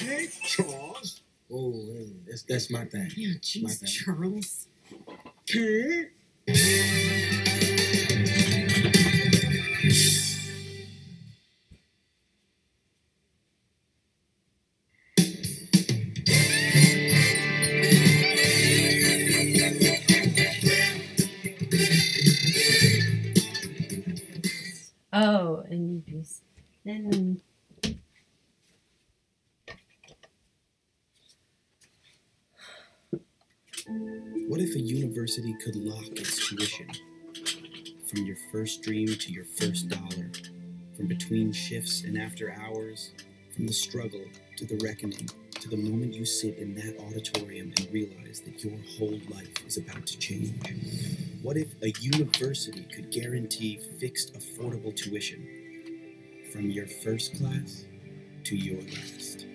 Okay, Charles. Oh, that's my thing. Yeah, jeez, Charles. Okay. Oh, and then. What if a university could lock its tuition? From your first dream to your first dollar, from between shifts and after hours, from the struggle to the reckoning, to the moment you sit in that auditorium and realize that your whole life is about to change. What if a university could guarantee fixed, affordable tuition from your first class to your last?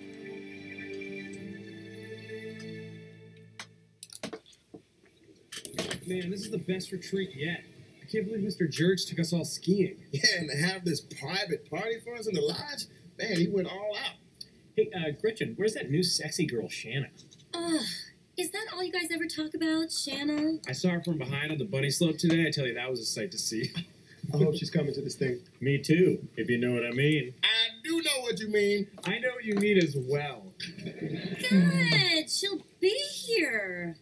Man, this is the best retreat yet. I can't believe Mr. Jerks took us all skiing. Yeah, and to have this private party for us in the lodge, man, he went all out. Hey, Gretchen, where's that new sexy girl, Shanna? Is that all you guys ever talk about, Shanna? I saw her from behind on the bunny slope today. I tell you, that was a sight to see. I hope she's coming to this thing. Me too, if you know what I mean. I do know what you mean. I know what you mean as well. Good, she'll be here.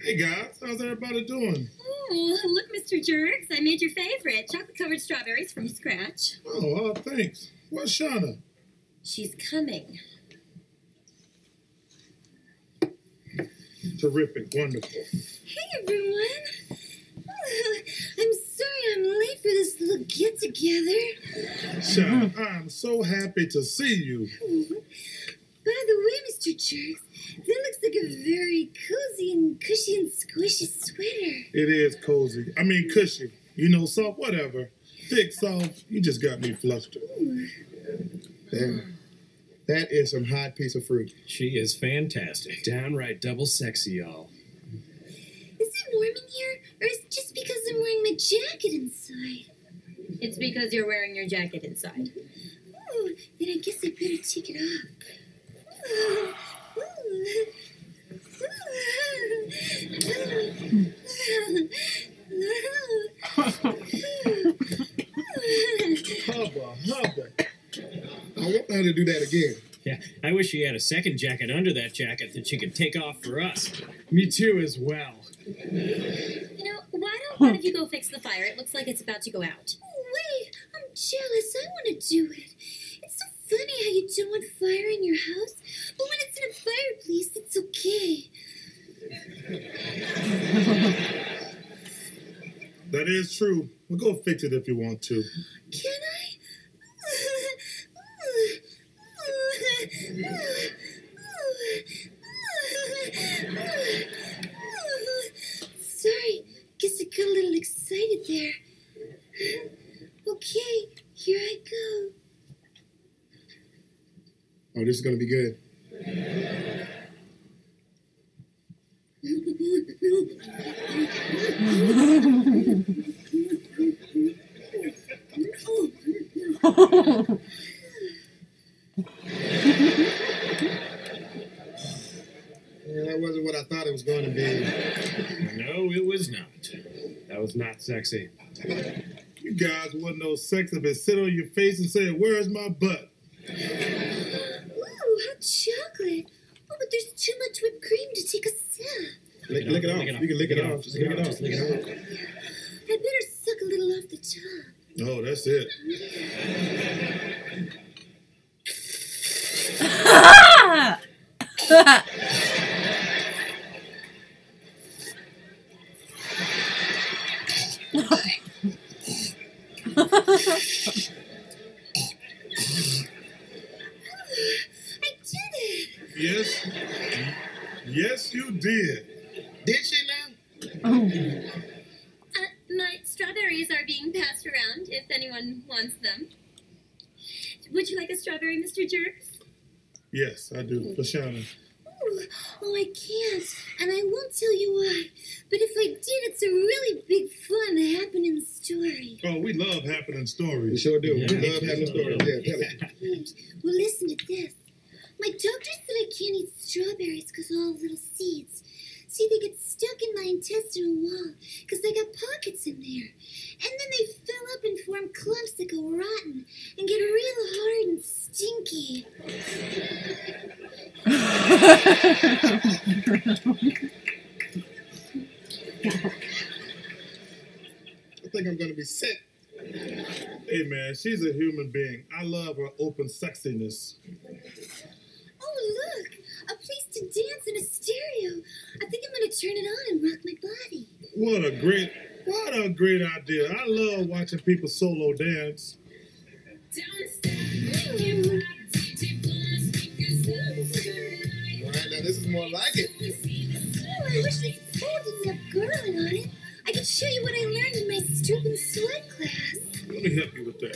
Hey, guys, how's everybody doing? Oh, look, Mr. Jerks, I made your favorite, chocolate-covered strawberries from scratch. Oh, thanks. Where's Shauna? She's coming. Terrific, wonderful. Hey, everyone. Oh, I'm sorry I'm late for this little get-together. Shauna, I'm so happy to see you. By the way, Mr. Jerks, that looks like a very cozy and cushy and squishy sweater. It is cozy. I mean, cushy. You know, soft, whatever. Thick, soft, you just got me flustered. That is some hot piece of fruit. She is fantastic. Downright double sexy, y'all. Is it warm in here, or is it just because I'm wearing my jacket inside? It's because you're wearing your jacket inside. Oh, then I guess I better take it off. Hubba. I won't know how to do that again. Yeah, I wish she had a second jacket under that jacket that she could take off for us. Me too, as well. You know, why don't one of you go fix the fire? It looks like it's about to go out. Oh, wait, I'm jealous. I want to do it. It's so funny how you don't want fire in your house, but when it's in a fireplace, it's okay. That is true. Well, go fix it if you want to. Can I? Sorry, guess I got a little excited there. Okay, here I go. Oh, this is going to be good. That wasn't what I thought it was going to be. No, it was not. That was not sexy. You guys wouldn't know sex if it sit on your face and say, "Where's my butt?" Ooh, hot chocolate. Oh, but there's too much whipped cream to take a sip. Lick it off. You can lick it off. Just lick it off. I better suck a little off the top. Oh, that's it. I did it. Yes. Yes, you did. Did she now? My strawberries are being passed around if anyone wants them. Would you like a strawberry, Mr. Jerks? Yes, I do. For Shauna. Ooh, Oh, I can't, and I won't tell you why. But if I did, it's a really big fun happening story. Oh, we love happening stories. We sure do. Yeah. We love having stories. Yeah, tell it. Good. Well, listen to this. My doctor said I can't eat strawberries because of all the little seeds. See, they get stuck in my intestinal wall because they got pockets in there. And then they fill up and form clumps that go rotten and get real hard and stinky. I think I'm going to be sick. Hey, man, she's a human being. I love her open sexiness. Oh, look! A place to dance in a stereo. I think I'm going to turn it on and rock my body. What a great idea. I love watching people solo dance. All right, now this is more like it. Oh, I wish this pole didn't have girling on it. I could show you what I learned in my stoop and sweat class. Let me help you with that.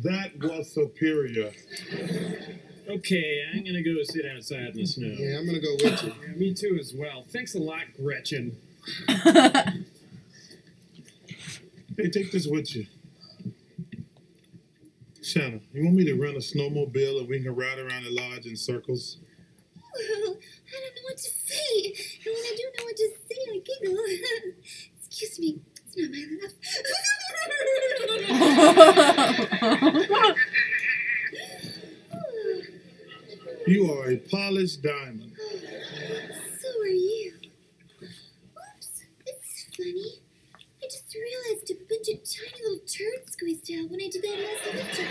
That was superior. Okay, I'm gonna go sit outside in the snow. Yeah, I'm going to go with you. Yeah, me too as well. Thanks a lot, Gretchen. Hey, take this with you. Shanna, you want me to run a snowmobile and we can ride around the lodge in circles? Well, I don't know what to say. And when I do know what to say, I giggle. Excuse me, it's not my laugh. You are a polished diamond. So are you. Oops, it's funny. I just realized a bunch of tiny little turds squeezed out when I did that last lift over.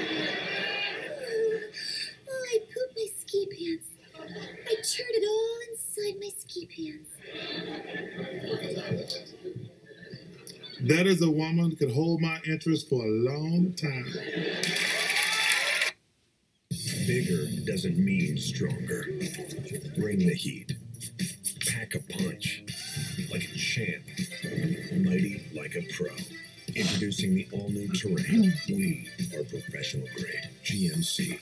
Oh, I pooped my ski pants. I turned it all inside my ski pants. That is a woman that could hold my interest for a long time. Bigger doesn't mean stronger. Bring the heat. Pack a punch. Like a champ. Mighty like a pro. Introducing the all-new Terrain. We are professional grade. GMC.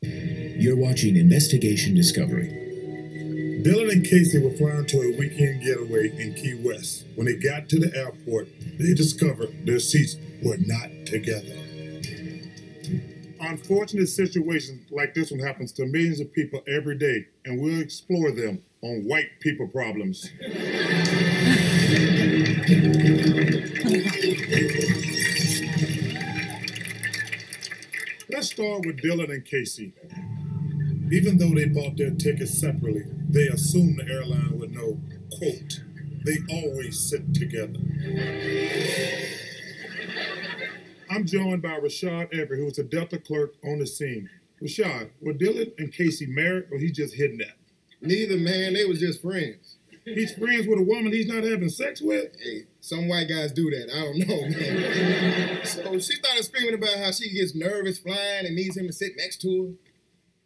You're watching Investigation Discovery. Dylan and Casey were flying to a weekend getaway in Key West. When they got to the airport, they discovered their seats were not together. Unfortunate situations like this one happens to millions of people every day, and we'll explore them on White People Problems. Let's start with Dylan and Casey. Even though they bought their tickets separately, they assumed the airline would know, quote, they always sit together. I'm joined by Rashad Everett, who was a Delta clerk on the scene. Rashad, were Dylan and Casey married, or he just hidden that? Neither, man. They was just friends. He's friends with a woman he's not having sex with? Hey, some white guys do that. I don't know, man. So she started screaming about how she gets nervous flying and needs him to sit next to her.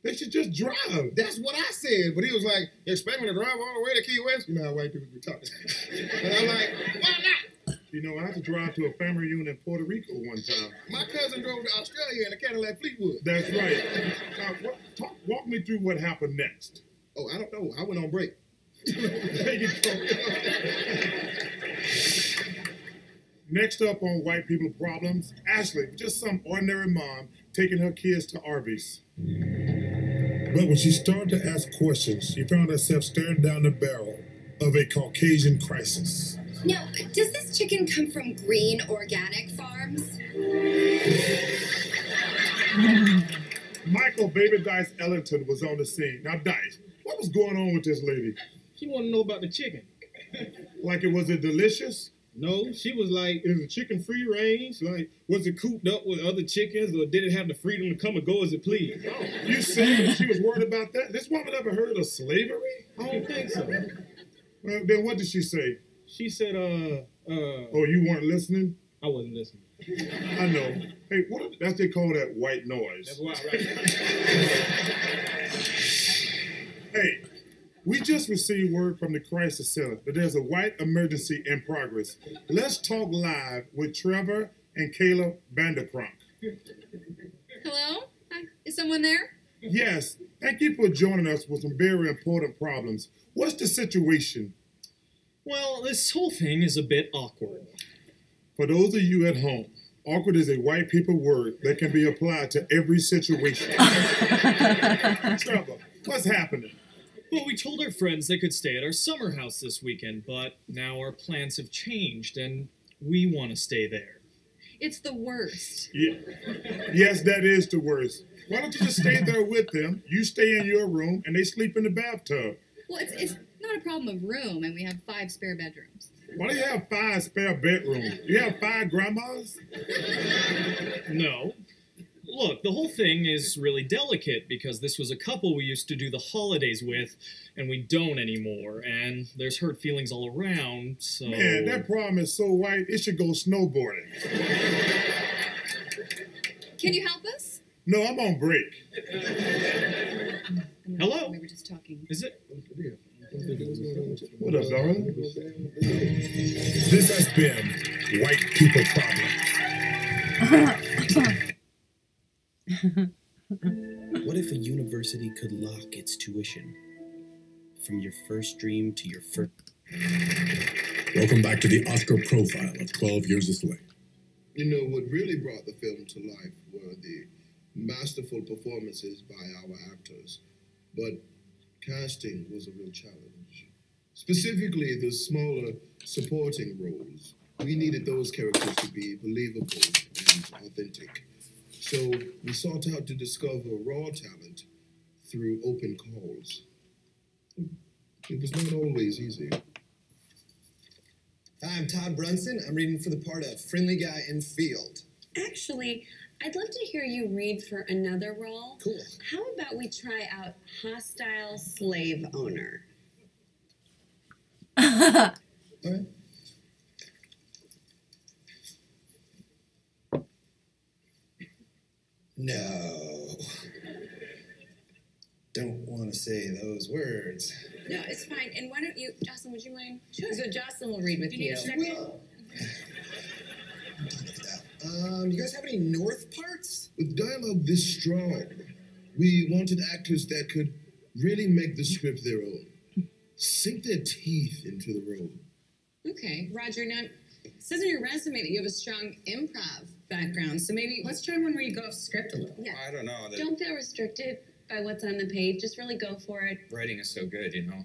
They should just drive. That's what I said. But he was like, you expect me to drive all the way to Key West? You know how white people be talking. And I'm like, why not? You know, I had to drive to a family reunion in Puerto Rico one time. My cousin drove to Australia in a Cadillac Fleetwood. That's right. Now, walk me through what happened next. Oh, I don't know. I went on break. There you go. Next up on White People Problems, Ashley, just some ordinary mom taking her kids to Arby's. But when she started to ask questions, she found herself staring down the barrel of a Caucasian crisis. Now, does this chicken come from green organic farms? Michael Baby Dice Ellington was on the scene. Now, Dice, what was going on with this lady? She wanted to know about the chicken. Like, was it delicious? No, she was like, is it chicken free range? Like, was it cooped up with other chickens, or did it have the freedom to come and go as it pleased? Oh, you said she was worried about that? This woman ever heard of slavery? I don't think so. Well, then what did she say? She said, Oh, you weren't listening? I wasn't listening. I know. Hey, that's they call that white noise. That's why, right? Hey, we just received word from the crisis center that there's a white emergency in progress. Let's talk live with Trevor and Kayla Vanderkronk. Hello? Hi. Is someone there? Yes, thank you for joining us with some very important problems. What's the situation? Well, this whole thing is a bit awkward. For those of you at home, awkward is a white people word that can be applied to every situation. Trevor, what's happening? Well, we told our friends they could stay at our summer house this weekend, but now our plans have changed and we want to stay there. It's the worst. Yeah. Yes, that is the worst. Why don't you just stay there with them? You stay in your room and they sleep in the bathtub. Well, it's not a problem of room, and we have 5 spare bedrooms. Why do you have 5 spare bedrooms? You have 5 grandmas? No. Look, the whole thing is really delicate because this was a couple we used to do the holidays with, and we don't anymore, and there's hurt feelings all around, so... Man, that problem is so white, it should go snowboarding. Can you help us? No, I'm on break. Hello? We were just talking. Is it? What up, darling? This has been White People Problem. What if a university could lock its tuition from your first dream to your first... Welcome back to the Oscar profile of 12 Years a Slave. You know, what really brought the film to life were the masterful performances by our actors. But casting was a real challenge. Specifically, the smaller supporting roles. We needed those characters to be believable and authentic. So we sought out to discover raw talent through open calls. It was not always easy. Hi, I'm Todd Brunson. I'm reading for the part of Friendly Guy in Field. Actually, I'd love to hear you read for another role. Cool. How about we try out hostile slave owner? All right. No. Don't want to say those words. No, it's fine. And why don't you, Jocelyn, would you mind? Sure. So Jocelyn will read with you. Well, you guys have any North parts? With dialogue this strong, we wanted actors that could really make the script their own. Sink their teeth into the role. Okay, Roger, now, it says in your resume that you have a strong improv background, so maybe let's try one where you go off script a little. Yeah. I don't know. Don't feel restricted by what's on the page. Just really go for it. Writing is so good, you know.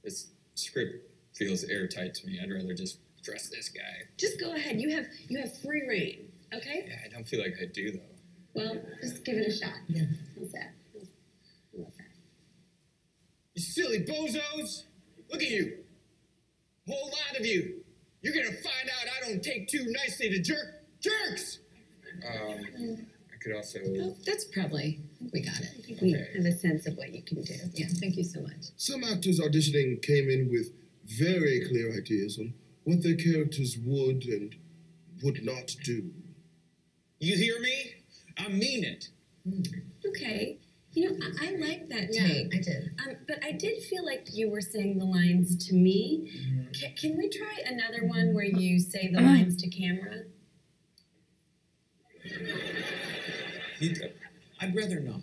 This script feels airtight to me. I'd rather just trust this guy. Just go ahead. You have free reign, okay? Yeah, I don't feel like I do, though. Well, just give it a shot. Yeah. How's that? How's that? You silly bozos! Look at you. Whole lot of you. You're gonna find out I don't take too nicely to jerks! I could also... Oh, that's probably, I think we got it. I think we have a sense of what you can do. Yeah, thank you so much. Some actors auditioning came in with very clear ideas on what their characters would and would not do. You hear me? I mean it. Okay. You know, I like that take. I did. But I did feel like you were saying the lines to me. Can we try another one where you say the lines to camera? I'd rather not.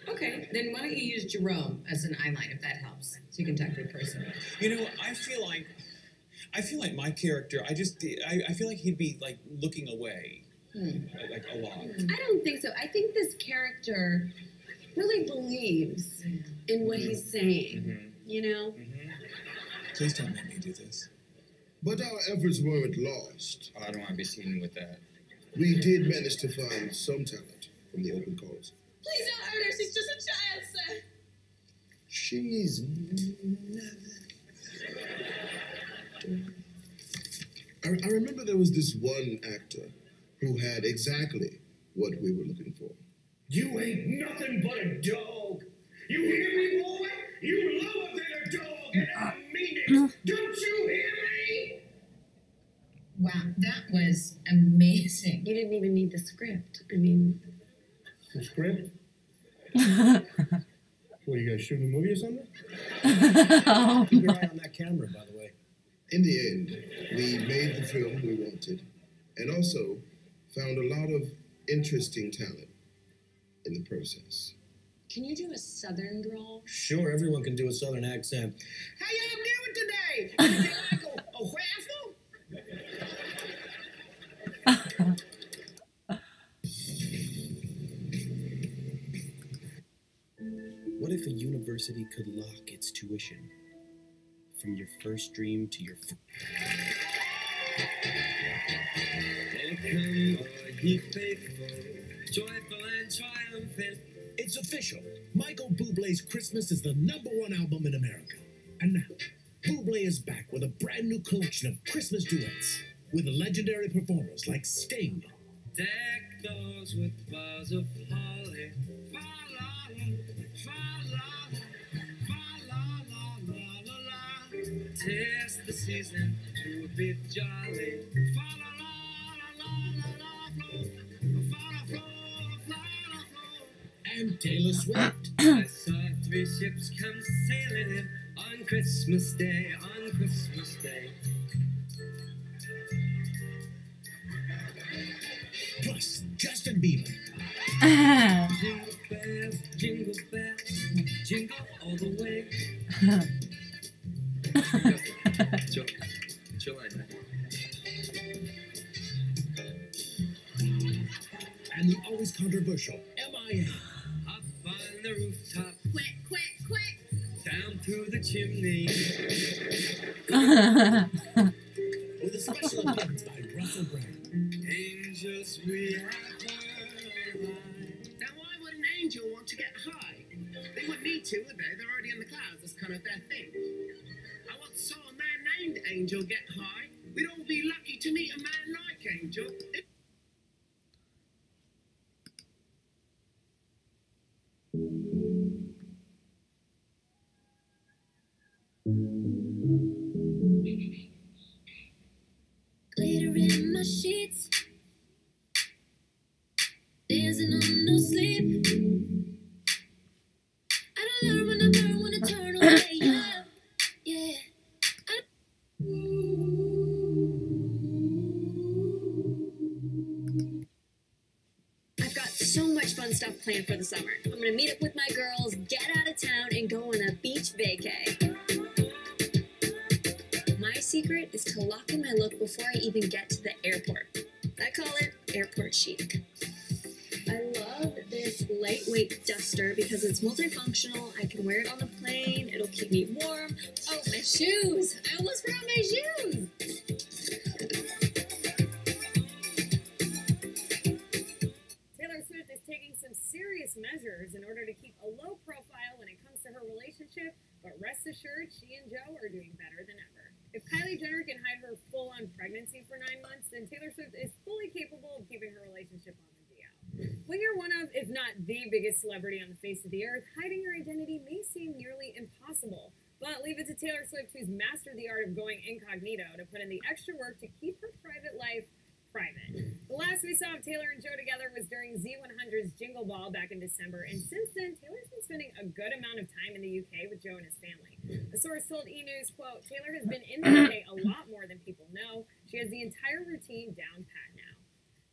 Okay, then why don't you use Jerome as an eyeline if that helps, so you can talk to a person. You know, I feel like my character, I feel like he'd be, like, looking away. Like, a lot. I don't think so. I think this character really believes in what he's saying, you know? Please don't make me do this. But our efforts weren't lost. Oh, I don't want to be seen with that. We did manage to find some talent from the open calls. Please don't hurt her. She's just a child, sir. She's... I remember there was this one actor who had exactly what we were looking for. You ain't nothing but a dog. You hear me, boy? You lower than a dog, and I mean it. Don't you hear me? Wow, that was amazing. You didn't even need the script. I mean... The script? What, you guys shooting a movie or something? Keep your eye on that camera, by the way. In the end, we made the film we wanted, and also found a lot of interesting talent in the process. Can you do a southern drawl? Sure, everyone can do a southern accent. How y'all doing today? Is it like a waffle? What if a university could lock its tuition from your first dream to your... Joyful and triumphant. It's official. Michael Bublé's Christmas is the #1 album in America. And now, Bublé is back with a brand new collection of Christmas duets with legendary performers like Sting. Deck those with boughs of holly. Fa la la, fa la la, fa la la la la la. 'Tis the season to be jolly. Fa la la la la la la flow. Fa la flow, fa la flow. And Taylor Swift. I saw 3 ships come sailing in on Christmas Day, on Christmas Day. Plus, Justin Bieber. Jingle bells, jingle all the way. Chill out. And the always controversial M.I.A. Up on the rooftop, Quack, quack, quack. down through the chimney. With a special appearance by Russell Brand. Angels we have heard. Now, why would an angel want to get high? They wouldn't need to, would they? They're already in the clouds. That's kind of their thing. I once saw a man named Angel get high. We'd all be lucky to meet a man like Angel. Glitter in my sheets, dancing on no sleep. I don't learn when I burn, when I turn away. Yeah. I've got so much fun stuff planned for the summer. I'm gonna meet up with my girls, get out of town, and go on a beach vacay. My secret is to lock in my look before I even get to the airport. I call it airport chic. I love this lightweight duster because it's multifunctional. I can wear it on the plane. It'll keep me warm. Oh, my shoes! I almost forgot my shoes! Taylor Swift is taking some serious measures in order to keep a low profile when it comes to her relationship, but rest assured, she and Joe are doing better than ever. If Kylie Jenner can hide her full-on pregnancy for 9 months, then Taylor Swift is fully capable of keeping her relationship on the DL. When you're one of, if not the biggest celebrity on the face of the earth, hiding your identity may seem nearly impossible. But leave it to Taylor Swift, who's mastered the art of going incognito, to put in the extra work to keep her private life private. The last we saw of Taylor and Joe together was during Z100's Jingle Ball back in December, and since then, Taylor's been spending a good amount of time in the UK with Joe and his family. A source told E! News, quote, Taylor has been in the UK a lot more than people know. She has the entire routine down pat now.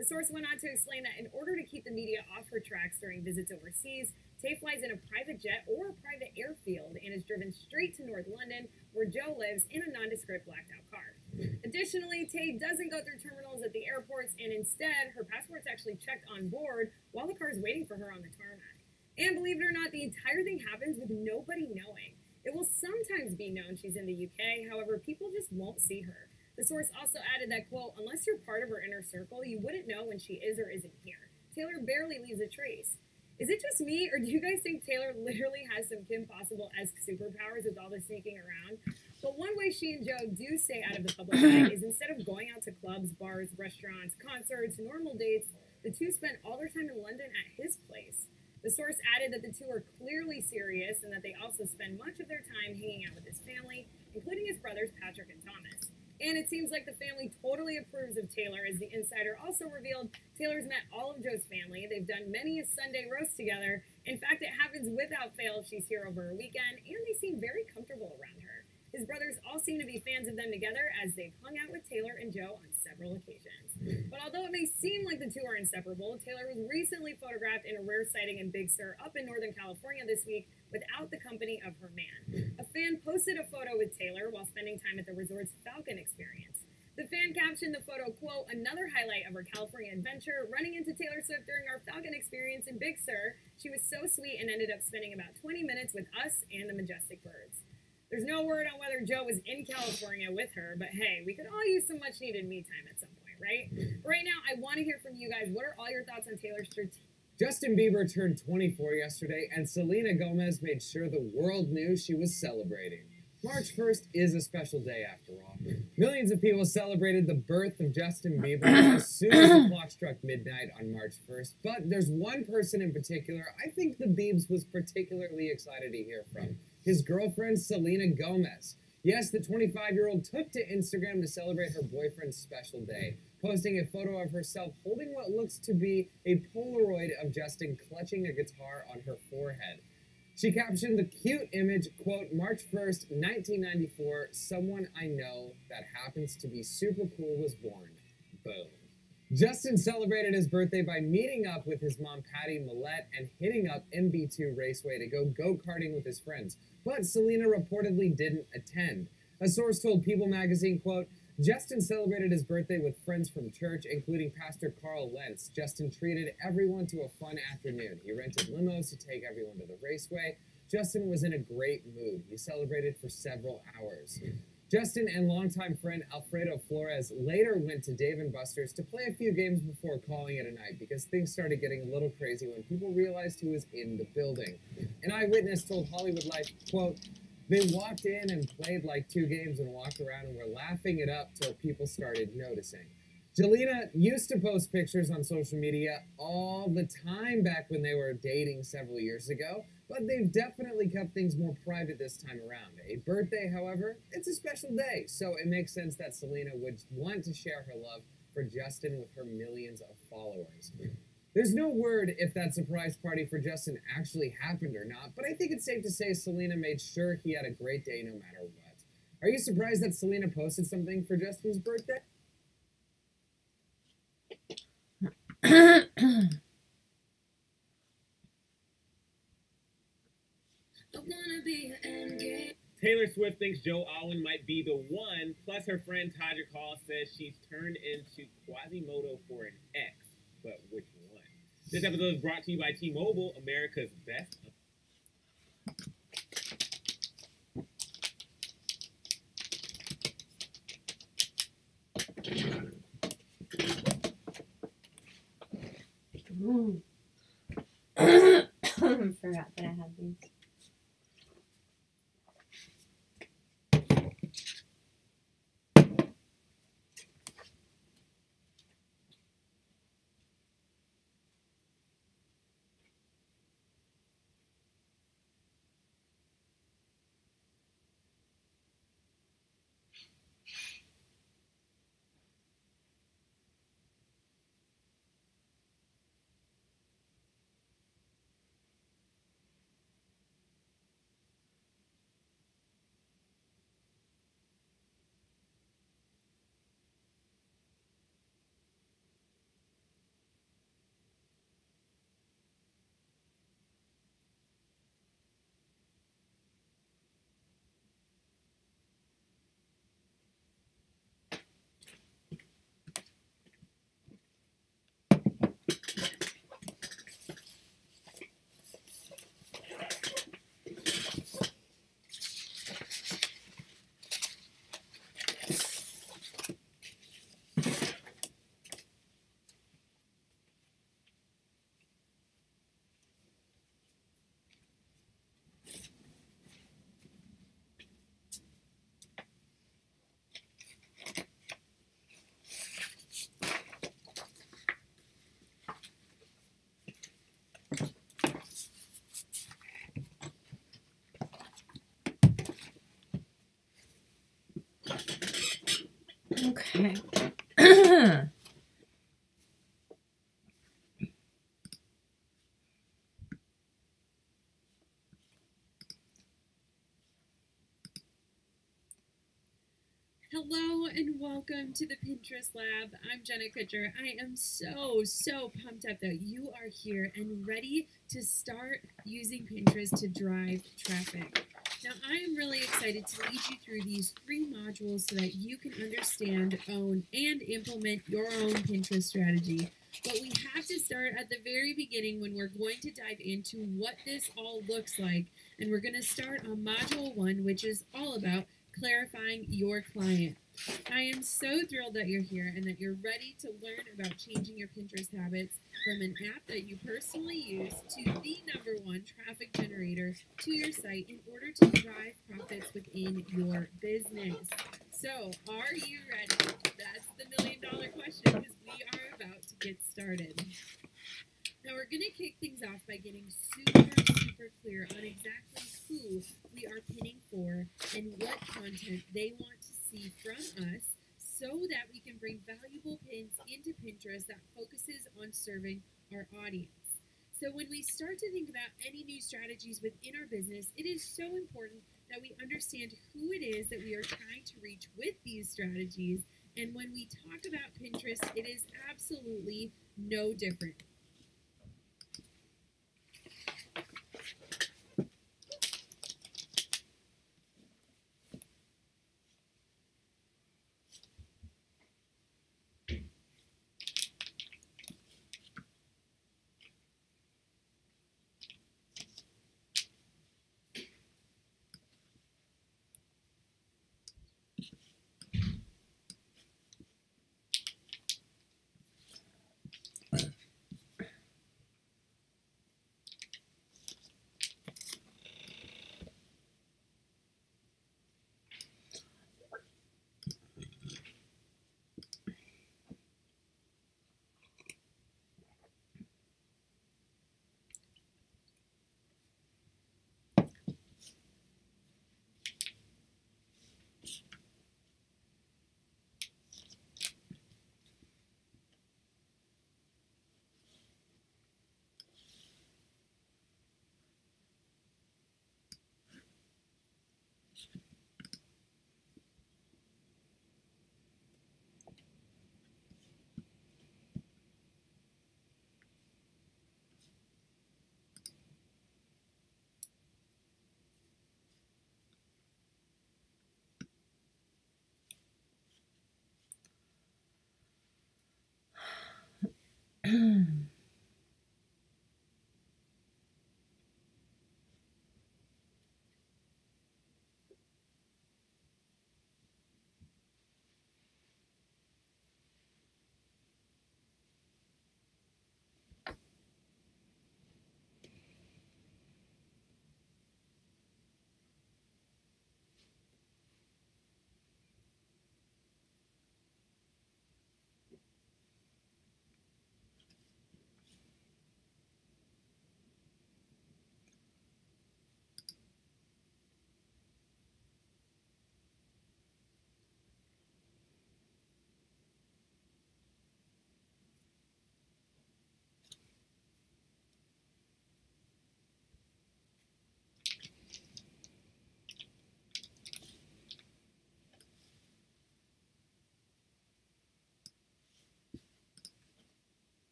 The source went on to explain that in order to keep the media off her tracks during visits overseas, Tay flies in a private jet or a private airfield and is driven straight to North London, where Joe lives, in a nondescript blacked-out car. Additionally, Tay doesn't go through terminals at the airports, and instead, her passport's actually checked on board while the car is waiting for her on the tarmac. And believe it or not, the entire thing happens with nobody knowing. It will sometimes be known she's in the UK, however, people just won't see her. The source also added that, quote, unless you're part of her inner circle, you wouldn't know when she is or isn't here. Taylor barely leaves a trace. Is it just me, or do you guys think Taylor literally has some Kim Possible-esque superpowers with all the sneaking around? But one way she and Joe do stay out of the public eye is instead of going out to clubs, bars, restaurants, concerts, normal dates, the two spend all their time in London at his place. The source added that the two are clearly serious and that they also spend much of their time hanging out with his family, including his brothers Patrick and Thomas. And it seems like the family totally approves of Taylor, as the insider also revealed Taylor's met all of Joe's family. They've done many a Sunday roast together. In fact, it happens without fail if she's here over a weekend, and they seem very comfortable around her. His brothers all seem to be fans of them together, as they've hung out with Taylor and Joe on several occasions. But although it may seem like the two are inseparable, Taylor was recently photographed in a rare sighting in Big Sur up in Northern California this week without the company of her man. A fan posted a photo with Taylor while spending time at the resort's Falcon experience. The fan captioned the photo, quote, "Another highlight of our California adventure, running into Taylor Swift during our Falcon experience in Big Sur. She was so sweet and ended up spending about 20 minutes with us and the majestic birds." There's no word on whether Joe was in California with her, but hey, we could all use some much needed me time at some point, right? Right now, I want to hear from you guys. What are all your thoughts on Taylor's Justin Bieber turned 24 yesterday, and Selena Gomez made sure the world knew she was celebrating. March 1st is a special day, after all. Millions of people celebrated the birth of Justin Bieber as soon as the clock struck midnight on March 1st, but there's one person in particular I think the Biebs was particularly excited to hear from. His girlfriend, Selena Gomez. Yes, the 25-year-old took to Instagram to celebrate her boyfriend's special day, posting a photo of herself holding what looks to be a Polaroid of Justin clutching a guitar on her forehead. She captioned the cute image, quote, "March 1st, 1994, someone I know that happens to be super cool was born." Boom. Justin celebrated his birthday by meeting up with his mom, Patty Millette, and hitting up MB2 Raceway to go go-karting with his friends. But Selena reportedly didn't attend. A source told People magazine, quote, "Justin celebrated his birthday with friends from church, including Pastor Carl Lentz. Justin treated everyone to a fun afternoon. He rented limos to take everyone to the raceway. Justin was in a great mood. He celebrated for several hours." Justin and longtime friend Alfredo Flores later went to Dave & Buster's to play a few games before calling it a night because things started getting a little crazy when people realized who was in the building. An eyewitness told Hollywood Life, quote, "They walked in and played like 2 games and walked around and were laughing it up till people started noticing." Jelena used to post pictures on social media all the time back when they were dating several years ago, but they've definitely kept things more private this time around. A birthday, however, it's a special day, so it makes sense that Selena would want to share her love for Justin with her millions of followers. There's no word if that surprise party for Justin actually happened or not, but I think it's safe to say Selena made sure he had a great day no matter what. Are you surprised that Selena posted something for Justin's birthday? Taylor Swift thinks Joe Alwyn might be the one, plus her friend Todrick Hall says she's turned into Quasimodo for an ex. But which one? This episode is brought to you by T-Mobile, America's best. Ooh. Forgot that I had these. Okay. Hello and welcome to the Pinterest Lab. I'm Jenna Kutcher. I am so pumped up that you are here and ready to start using Pinterest to drive traffic. Now, I am really excited to lead you through these 3 modules so that you can understand, own, and implement your own Pinterest strategy. But we have to start at the very beginning when we're going to dive into what this all looks like. And we're going to start on Module 1, which is all about clarifying your client. I am so thrilled that you're here and that you're ready to learn about changing your Pinterest habits from an app that you personally use to the #1 traffic generator to your site in order to drive profits within your business. So, are you ready? That's the million-dollar question because we are about to get started. Now, we're going to kick things off by getting super clear on exactly who we are pinning for and what content they want to see from us so that we can bring valuable pins into Pinterest that focuses on serving our audience. So when we start to think about any new strategies within our business, it is so important that we understand who it is that we are trying to reach with these strategies. And when we talk about Pinterest, it is absolutely no different.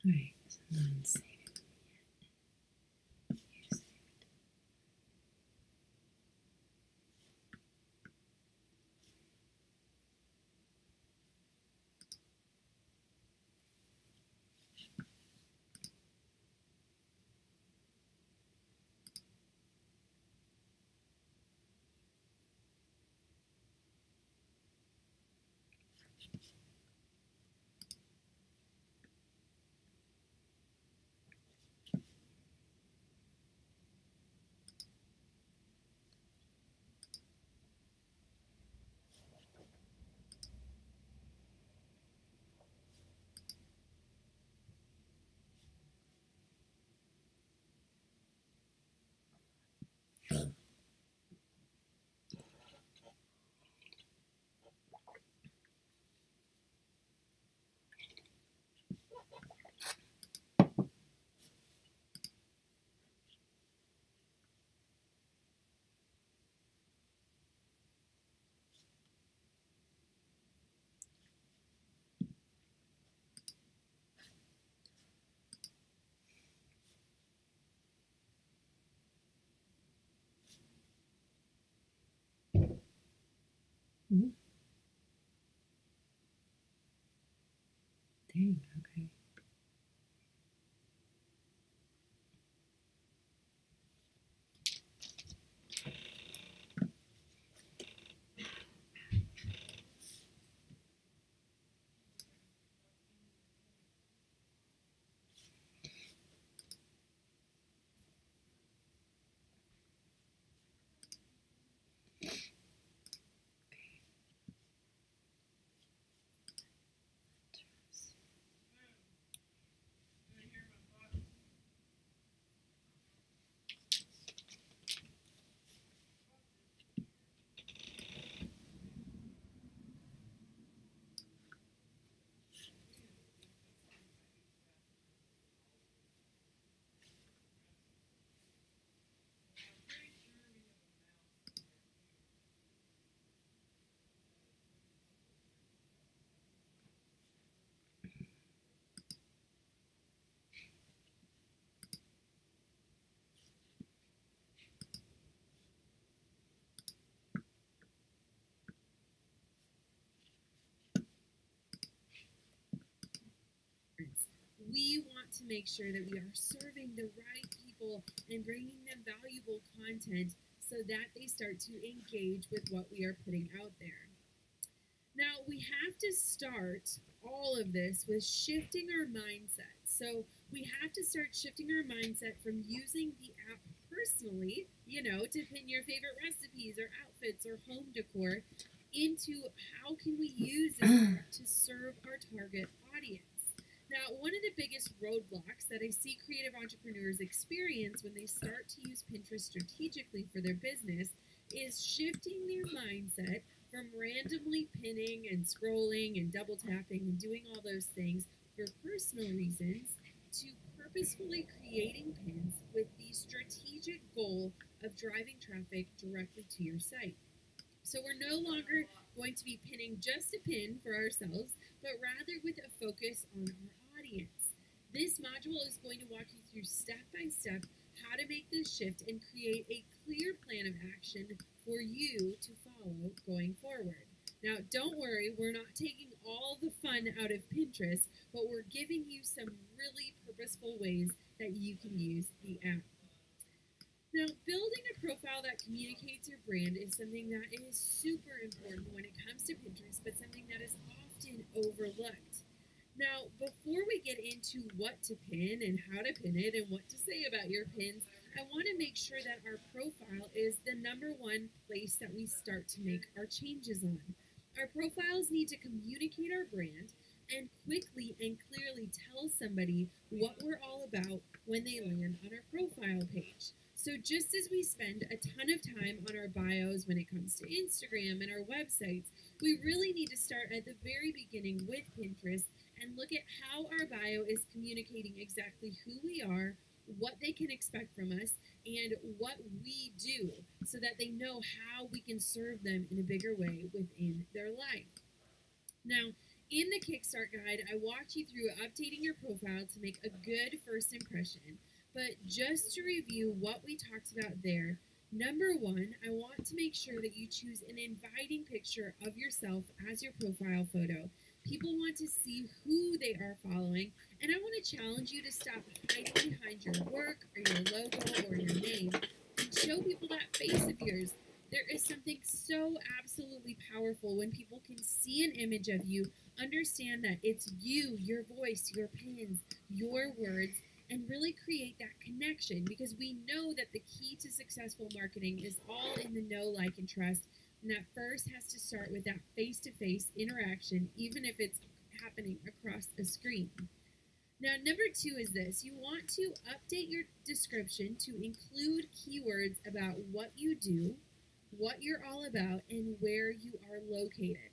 Alright, non-saved. Dang, okay. We want to make sure that we are serving the right people and bringing them valuable content so that they start to engage with what we are putting out there. Now, we have to start all of this with shifting our mindset. So we have to start shifting our mindset from using the app personally, to pin your favorite recipes or outfits or home decor, into how can we use this app to serve our target audience. Now, one of the biggest roadblocks that I see creative entrepreneurs experience when they start to use Pinterest strategically for their business is shifting their mindset from randomly pinning and scrolling and double tapping and doing all those things for personal reasons to purposefully creating pins with the strategic goal of driving traffic directly to your site. So we're no longer going to be pinning just a pin for ourselves, but rather with a focus on our audience. This module is going to walk you through step by step how to make this shift and create a clear plan of action for you to follow going forward. Now, don't worry, we're not taking all the fun out of Pinterest, but we're giving you some really purposeful ways that you can use the app. Now, building a profile that communicates your brand is something that is super important when it comes to Pinterest, but something that is often overlooked. Now, before we get into what to pin and how to pin it and what to say about your pins, I want to make sure that our profile is the #1 place that we start to make our changes on. Our profiles need to communicate our brand and quickly and clearly tell somebody what we're all about when they land on our profile page. So just as we spend a ton of time on our bios when it comes to Instagram and our websites, we really need to start at the very beginning with Pinterest and look at how our bio is communicating exactly who we are, what they can expect from us, and what we do so that they know how we can serve them in a bigger way within their life. Now, in the Kickstart guide, I walked you through updating your profile to make a good first impression. But just to review what we talked about there, #1, I want to make sure that you choose an inviting picture of yourself as your profile photo. People want to see who they are following, and I want to challenge you to stop hiding behind your work or your logo or your name and show people that face of yours. There is something so absolutely powerful when people can see an image of you, understand that it's you, your voice, your pins, your words, and really create that connection, because we know that the key to successful marketing is all in the know, like, and trust. And that first has to start with that face-to-face interaction, even if it's happening across a screen. Now, #2 is this. You want to update your description to include keywords about what you do, what you're all about, and where you are located.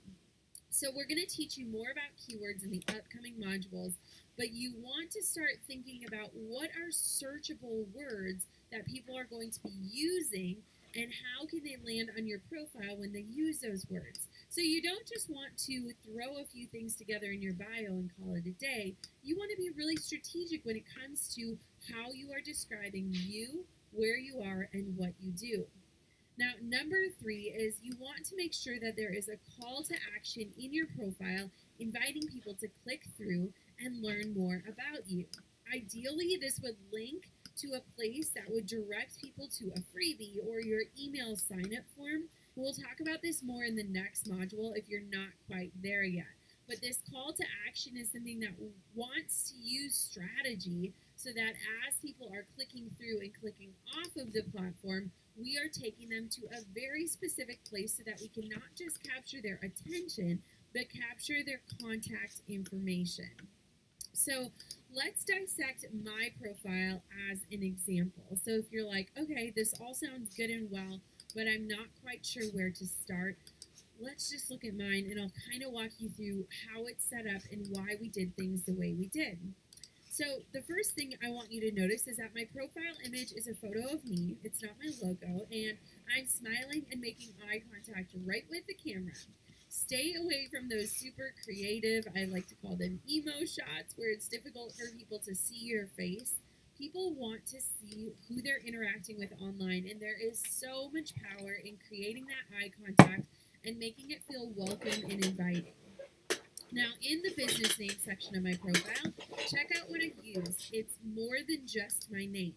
So we're going to teach you more about keywords in the upcoming modules, but you want to start thinking about what are searchable words that people are going to be using and how can they land on your profile when they use those words. So you don't just want to throw a few things together in your bio and call it a day. You want to be really strategic when it comes to how you are describing you, where you are, and what you do. Now, #3 is you want to make sure that there is a call to action in your profile, inviting people to click through and learn more about you. Ideally, this would link to a place that would direct people to a freebie or your email sign-up form. We'll talk about this more in the next module if you're not quite there yet. But this call to action is something that wants to use strategy so that as people are clicking through and clicking off of the platform, we are taking them to a very specific place so that we can not just capture their attention, but capture their contact information. So let's dissect my profile as an example. So if you're like, okay, this all sounds good and well, but I'm not quite sure where to start, let's just look at mine and I'll kind of walk you through how it's set up and why we did things the way we did. So the first thing I want you to notice is that my profile image is a photo of me. It's not my logo, and I'm smiling and making eye contact right with the camera. Stay away from those super creative, I like to call them emo shots, where it's difficult for people to see your face. People want to see who they're interacting with online, and there is so much power in creating that eye contact and making it feel welcome and inviting. Now, in the business name section of my profile, check out what I use. It's more than just my name.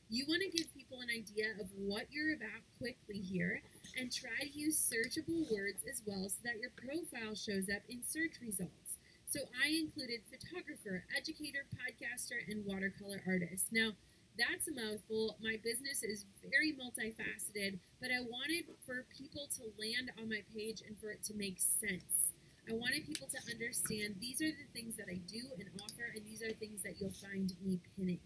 You want to give people an idea of what you're about quickly here, and try to use searchable words as well so that your profile shows up in search results. So I included photographer, educator, podcaster, and watercolor artist. Now, that's a mouthful. My business is very multifaceted, but I wanted for people to land on my page and for it to make sense. I wanted people to understand these are the things that I do and offer, and these are things that you'll find me pinning.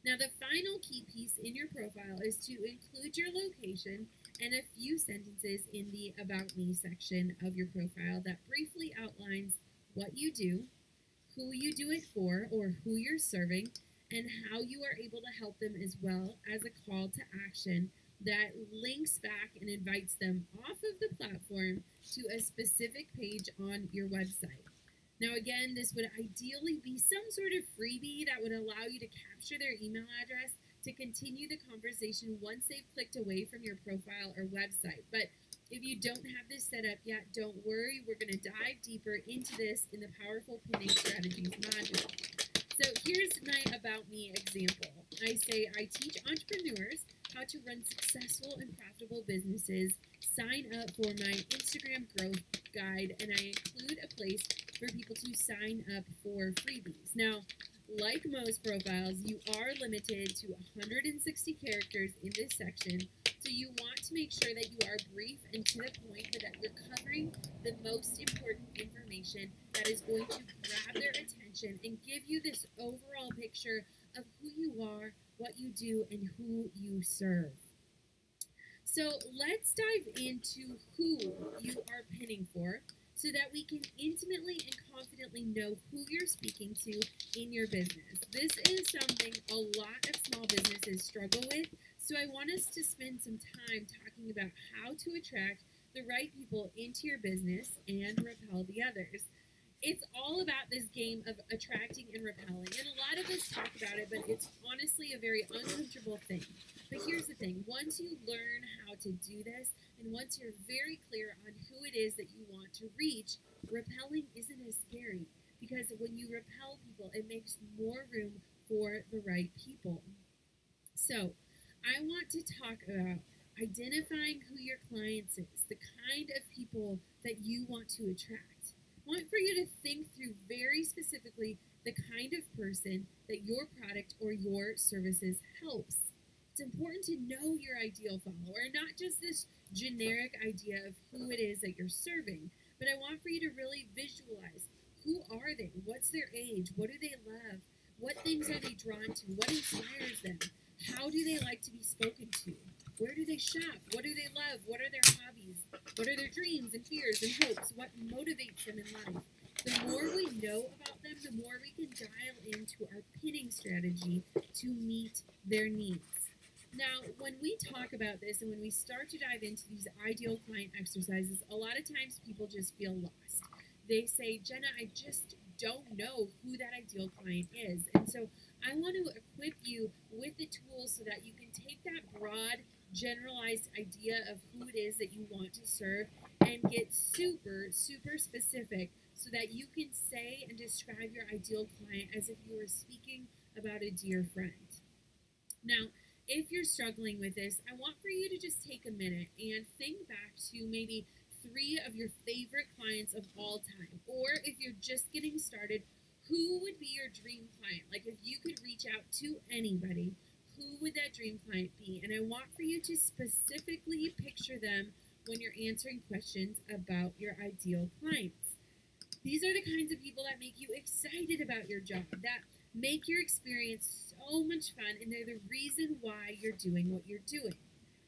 Now, the final key piece in your profile is to include your location and a few sentences in the About Me section of your profile that briefly outlines what you do, who you do it for or who you're serving, and how you are able to help them, as well as a call to action that links back and invites them off of the platform to a specific page on your website. Now again, this would ideally be some sort of freebie that would allow you to capture their email address to continue the conversation once they've clicked away from your profile or website. But if you don't have this set up yet, don't worry. We're going to dive deeper into this in the Powerful Pinning Strategies module. So here's my About Me example. I say I teach entrepreneurs how to run successful and profitable businesses. Sign up for my Instagram growth guide, and I include a place for people to sign up for freebies. Now, like most profiles, you are limited to 160 characters in this section, so you want to make sure that you are brief and to the point, but that you're covering the most important information that is going to grab their attention and give you this overall picture of who you are, what you do, and who you serve. So let's dive into who you are pinning for so that we can intimately and confidently know who you're speaking to in your business. This is something a lot of small businesses struggle with, so I want us to spend some time talking about how to attract the right people into your business and repel the others. It's all about this game of attracting and repelling, and a lot of us talk about it, but it's honestly a very uncomfortable thing. But here's the thing, once you learn how to do this, and once you're very clear on who it is that you want to reach, repelling isn't as scary, because when you repel people, it makes more room for the right people. So, I want to talk about identifying who your clients is, the kind of people that you want to attract. I want for you to think through very specifically the kind of person that your product or your services helps. It's important to know your ideal follower, not just this generic idea of who it is that you're serving, but I want for you to really visualize who are they, what's their age, what do they love, what things are they drawn to, what inspires them, how do they like to be spoken to, where do they shop, what do they love, what are their hobbies, what are their dreams and fears and hopes, what motivates them in life. The more we know about them, the more we can dial into our pinning strategy to meet their needs. Now, when we talk about this and when we start to dive into these ideal client exercises, a lot of times people just feel lost. They say, Jenna, I just don't know who that ideal client is. And so I want to equip you with the tools so that you can take that broad, generalized idea of who it is that you want to serve and get super, super specific so that you can say and describe your ideal client as if you were speaking about a dear friend. Now, if you're struggling with this, I want for you to just take a minute and think back to maybe 3 of your favorite clients of all time. Or if you're just getting started, who would be your dream client? Like if you could reach out to anybody, who would that dream client be? And I want for you to specifically picture them when you're answering questions about your ideal clients. These are the kinds of people that make you excited about your job, that make your experience so much fun, and they're the reason why you're doing what you're doing.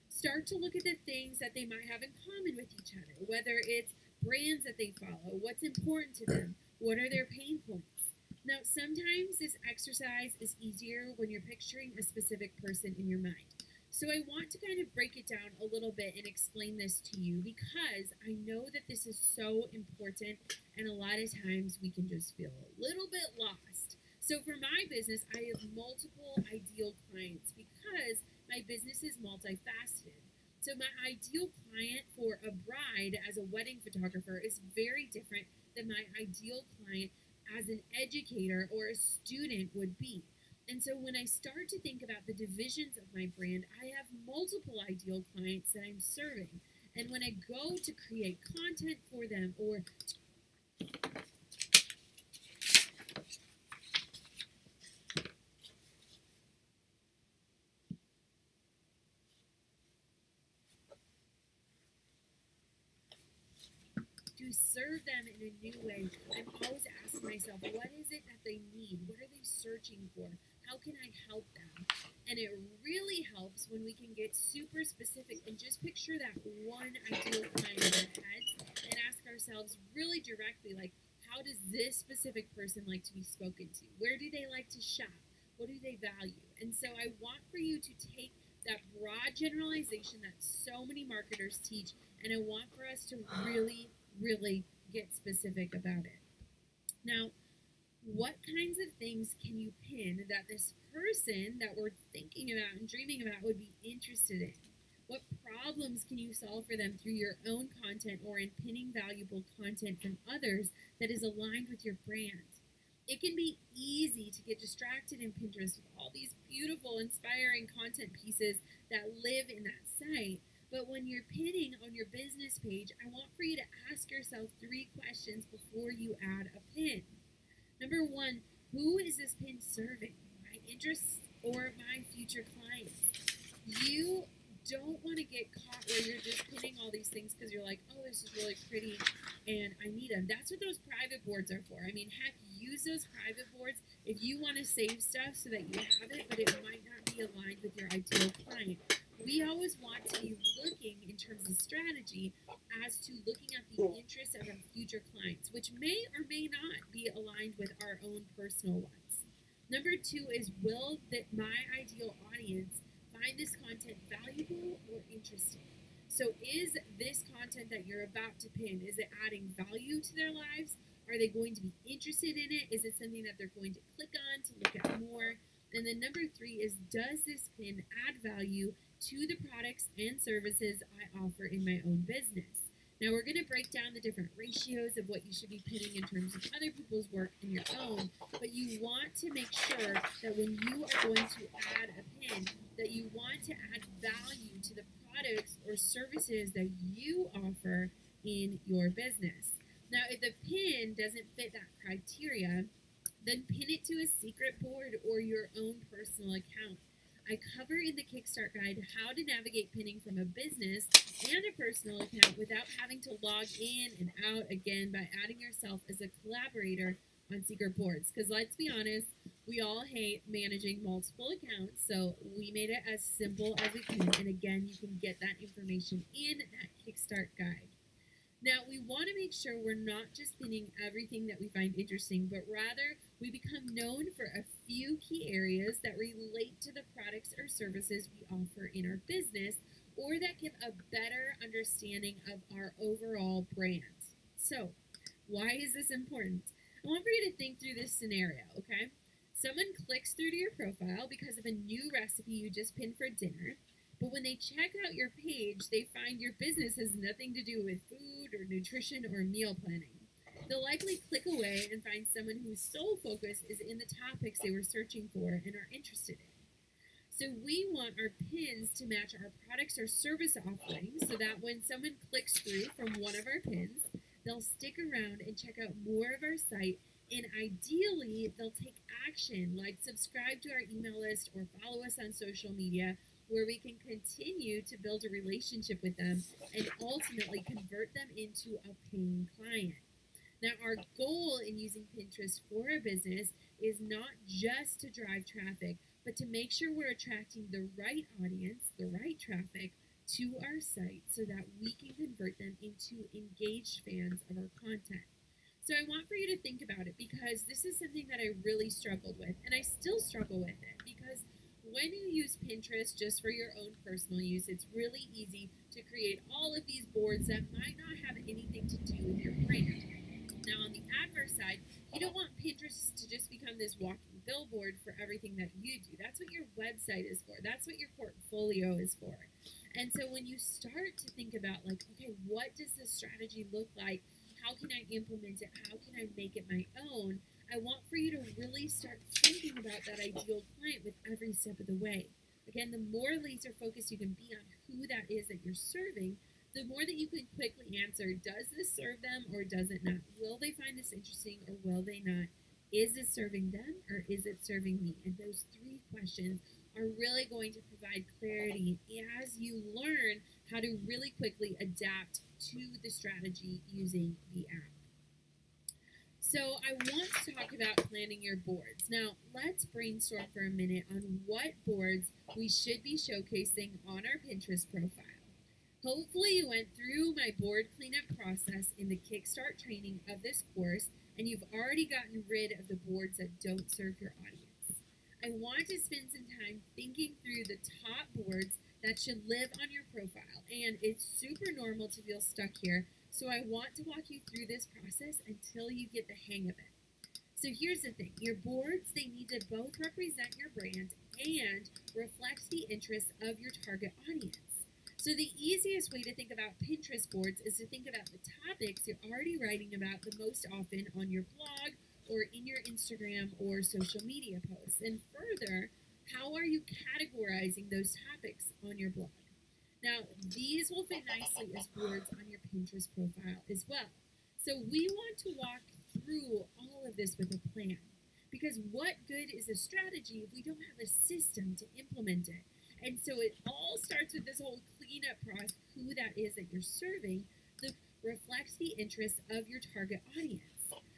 Start to look at the things that they might have in common with each other, whether it's brands that they follow, what's important to them, what are their pain points. Now, sometimes this exercise is easier when you're picturing a specific person in your mind. So I want to kind of break it down a little bit and explain this to you because I know that this is so important and a lot of times we can just feel a little bit lost. So for my business, I have multiple ideal clients because my business is multifaceted. So my ideal client for a bride as a wedding photographer is very different than my ideal client as an educator or a student would be. And so when I start to think about the divisions of my brand, I have multiple ideal clients that I'm serving. And when I go to create content for them or to serve them in a new way, I'm always asking myself, what is it that they need? What are they searching for? How can I help them? And it really helps when we can get super specific and just picture that one ideal client in our heads and ask ourselves really directly, like, how does this specific person like to be spoken to? Where do they like to shop? What do they value? And so I want for you to take that broad generalization that so many marketers teach, and I want for us to really get specific about it. Now, what kinds of things can you pin that this person that we're thinking about and dreaming about would be interested in? What problems can you solve for them through your own content or in pinning valuable content from others that is aligned with your brand? It can be easy to get distracted in Pinterest with all these beautiful, inspiring content pieces that live in that site. But when you're pinning on your business page, I want for you to ask yourself 3 questions before you add a pin. Number 1, who is this pin serving? My interests or my future clients? You don't want to get caught where you're just pinning all these things because you're like, oh, this is really pretty and I need them. That's what those private boards are for. I mean, heck, use those private boards if you want to save stuff so that you have it, but it might not be aligned with your ideal client. We always want to be looking in terms of strategy as to looking at the interests of our future clients, which may or may not be aligned with our own personal ones. Number 2 is, will my ideal audience find this content valuable or interesting? So is this content that you're about to pin, is it adding value to their lives? Are they going to be interested in it? Is it something that they're going to click on to look at more? And then number 3 is, does this pin add value to the products and services I offer in my own business? Now we're going to break down the different ratios of what you should be pinning in terms of other people's work and your own, but you want to make sure that when you are going to add a pin, that you want to add value to the products or services that you offer in your business. Now, if the pin doesn't fit that criteria, then pin it to a secret board or your own personal account. I cover in the Kickstart Guide how to navigate pinning from a business and a personal account without having to log in and out again by adding yourself as a collaborator on secret boards. Because let's be honest, we all hate managing multiple accounts, so we made it as simple as we can. And again, you can get that information in that Kickstart Guide. Now, we want to make sure we're not just pinning everything that we find interesting, but rather we become known for a few key areas that relate to the products or services we offer in our business, or that give a better understanding of our overall brand. So, why is this important? I want for you to think through this scenario, okay? Someone clicks through to your profile because of a new recipe you just pinned for dinner. But when they check out your page, they find your business has nothing to do with food or nutrition or meal planning. they'll likely click away and find someone whose sole focus is in the topics they were searching for and are interested in. So we want our pins to match our products or service offerings so that when someone clicks through from one of our pins, they'll stick around and check out more of our site, and ideally they'll take action like subscribe to our email list or follow us on social media, where we can continue to build a relationship with them and ultimately convert them into a paying client. Now, our goal in using Pinterest for a business is not just to drive traffic, but to make sure we're attracting the right audience, the right traffic to our site so that we can convert them into engaged fans of our content. So I want for you to think about it, because this is something that I really struggled with, and I still struggle with it, because when you use Pinterest just for your own personal use, it's really easy to create all of these boards that might not have anything to do with your brand. Now, on the adverse side, you don't want Pinterest to just become this walking billboard for everything that you do. That's what your website is for. That's what your portfolio is for. And so when you start to think about, like, okay, what does this strategy look like? How can I implement it? How can I make it my own? I want for you to really start thinking about that ideal client with every step of the way. Again, the more laser focused you can be on who that is that you're serving, the more that you can quickly answer, does this serve them or does it not? Will they find this interesting or will they not? Is it serving them or is it serving me? And those three questions are really going to provide clarity as you learn how to really quickly adapt to the strategy using the app. So I want to talk about planning your boards. Now, let's brainstorm for a minute on what boards we should be showcasing on our Pinterest profile. Hopefully you went through my board cleanup process in the Kickstart training of this course, and you've already gotten rid of the boards that don't serve your audience. I want to spend some time thinking through the top boards that should live on your profile, and it's super normal to feel stuck here, so I want to walk you through this process until you get the hang of it. So here's the thing, your boards, they need to both represent your brand and reflect the interests of your target audience. So the easiest way to think about Pinterest boards is to think about the topics you're already writing about the most often on your blog or in your Instagram or social media posts. And further, how are you categorizing those topics on your blog? Now, these will fit nicely as boards on your Pinterest profile as well. So we want to walk through all of this with a plan, because what good is a strategy if we don't have a system to implement it? And so it all starts with this whole cleanup process, who that is that you're serving, that reflects the interests of your target audience.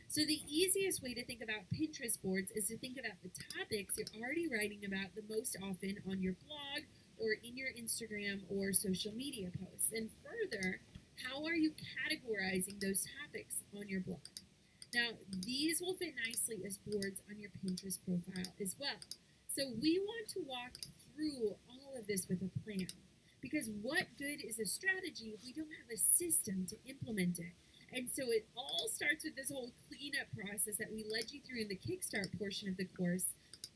So the easiest way to think about Pinterest boards is to think about the topics you're already writing about the most often on your blog or in your Instagram or social media posts. And further, how are you categorizing those topics on your blog? Now, these will fit nicely as boards on your Pinterest profile as well. So we want to walk through all of this with a plan, because what good is a strategy if we don't have a system to implement it? And so it all starts with this whole cleanup process that we led you through in the Kickstart portion of the course.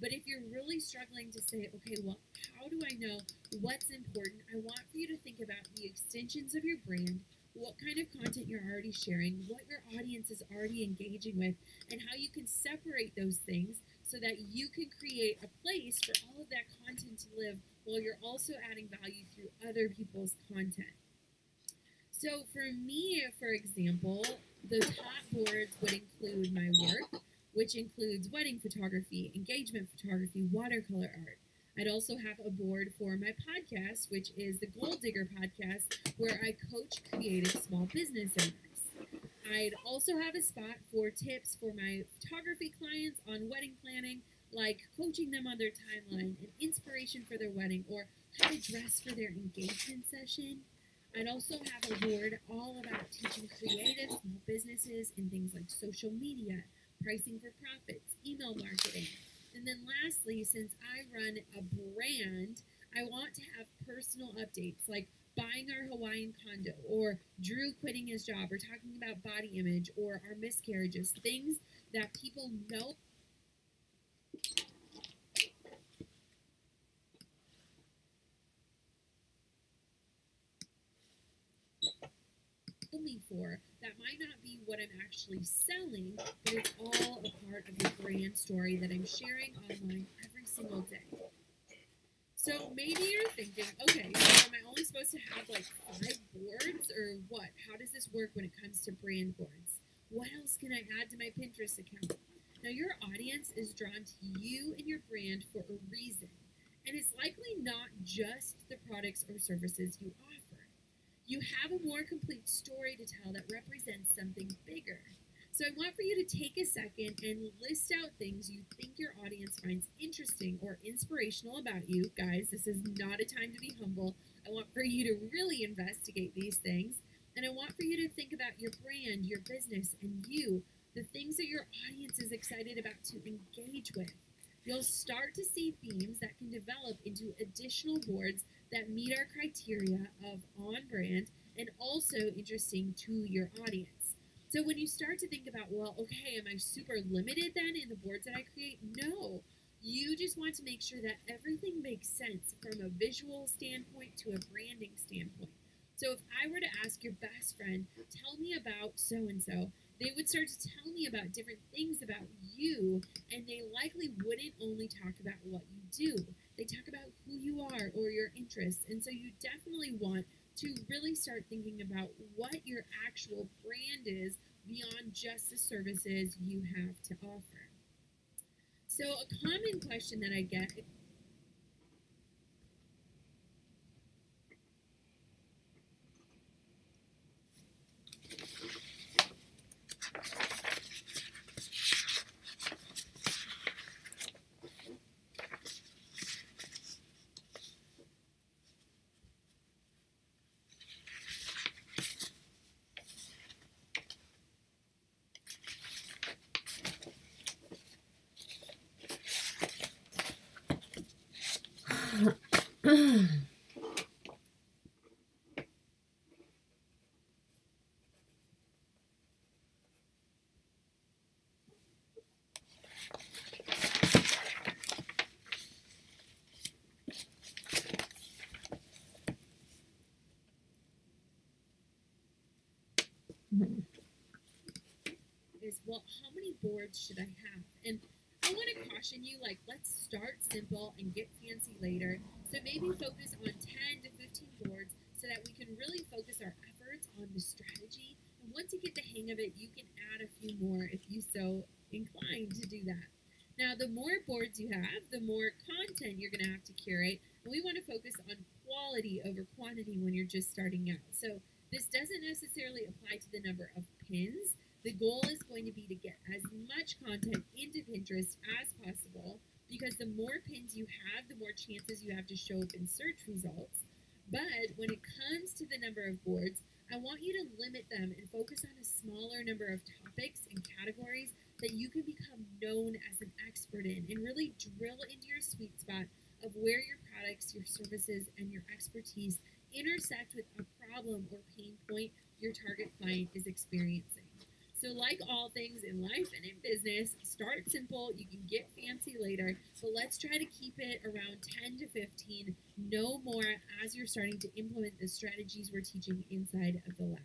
But if you're really struggling to say, okay, well, how do I know what's important? I want for you to think about the extensions of your brand, what kind of content you're already sharing, what your audience is already engaging with, and how you can separate those things so that you can create a place for all of that content to live while you're also adding value through other people's content. So for me, for example, the top boards would include my work, which includes wedding photography, engagement photography, watercolor art. I'd also have a board for my podcast, which is the Goal Digger podcast, where I coach creative small business owners. I'd also have a spot for tips for my photography clients on wedding planning, like coaching them on their timeline and inspiration for their wedding, or how to dress for their engagement session. I'd also have a board all about teaching creative small businesses in things like social media, pricing for profits, email marketing. And then lastly, since I run a brand, I want to have personal updates like buying our Hawaiian condo, or Drew quitting his job, or talking about body image, or our miscarriages, things that people know. me for that might not be what I'm actually selling, but it's all a part of the brand story that I'm sharing online every single day. So maybe you're thinking, okay, so am I only supposed to have like 5 boards or what? How does this work when it comes to brand boards? What else can I add to my Pinterest account? Now your audience is drawn to you and your brand for a reason. And it's likely not just the products or services you offer. You have a more complete story to tell that represents something bigger. So I want for you to take a second and list out things you think your audience finds interesting or inspirational about you. Guys, this is not a time to be humble. I want for you to really investigate these things. And I want for you to think about your brand, your business, and you, the things that your audience is excited about to engage with. You'll start to see themes that can develop into additional boards that meet our criteria of on brand and also interesting to your audience. So when you start to think about, well, okay, am I super limited then in the boards that I create? No. You just want to make sure that everything makes sense from a visual standpoint to a branding standpoint. So if I were to ask your best friend, tell me about so-and-so, they would start to tell me about different things about you, and they likely wouldn't only talk about what you do. They talk about who you are or your interests, and so you definitely want to really start thinking about what your actual brand is beyond just the services you have to offer. So a common question that I get is, well, how many boards should I have? And I want to caution you, like, let's start simple and get fancy later. So maybe focus on 10 to 15 boards so that we can really focus our efforts on the strategy. And once you get the hang of it, you can add a few more if you so inclined to do that. Now, the more boards you have, the more content you're going to have to curate. And we want to focus on quality over quantity when you're just starting out. So this doesn't necessarily apply to the number of pins. The goal is going to be to get as much content into Pinterest as possible, because the more pins you have, the more chances you have to show up in search results. But when it comes to the number of boards, I want you to limit them and focus on a smaller number of topics and categories that you can become known as an expert in, and really drill into your sweet spot of where your products, your services, and your expertise intersect with a problem or pain point your target client is experiencing. So like all things in life and in business, start simple, you can get fancy later, but let's try to keep it around 10 to 15, no more, as you're starting to implement the strategies we're teaching inside of the lab.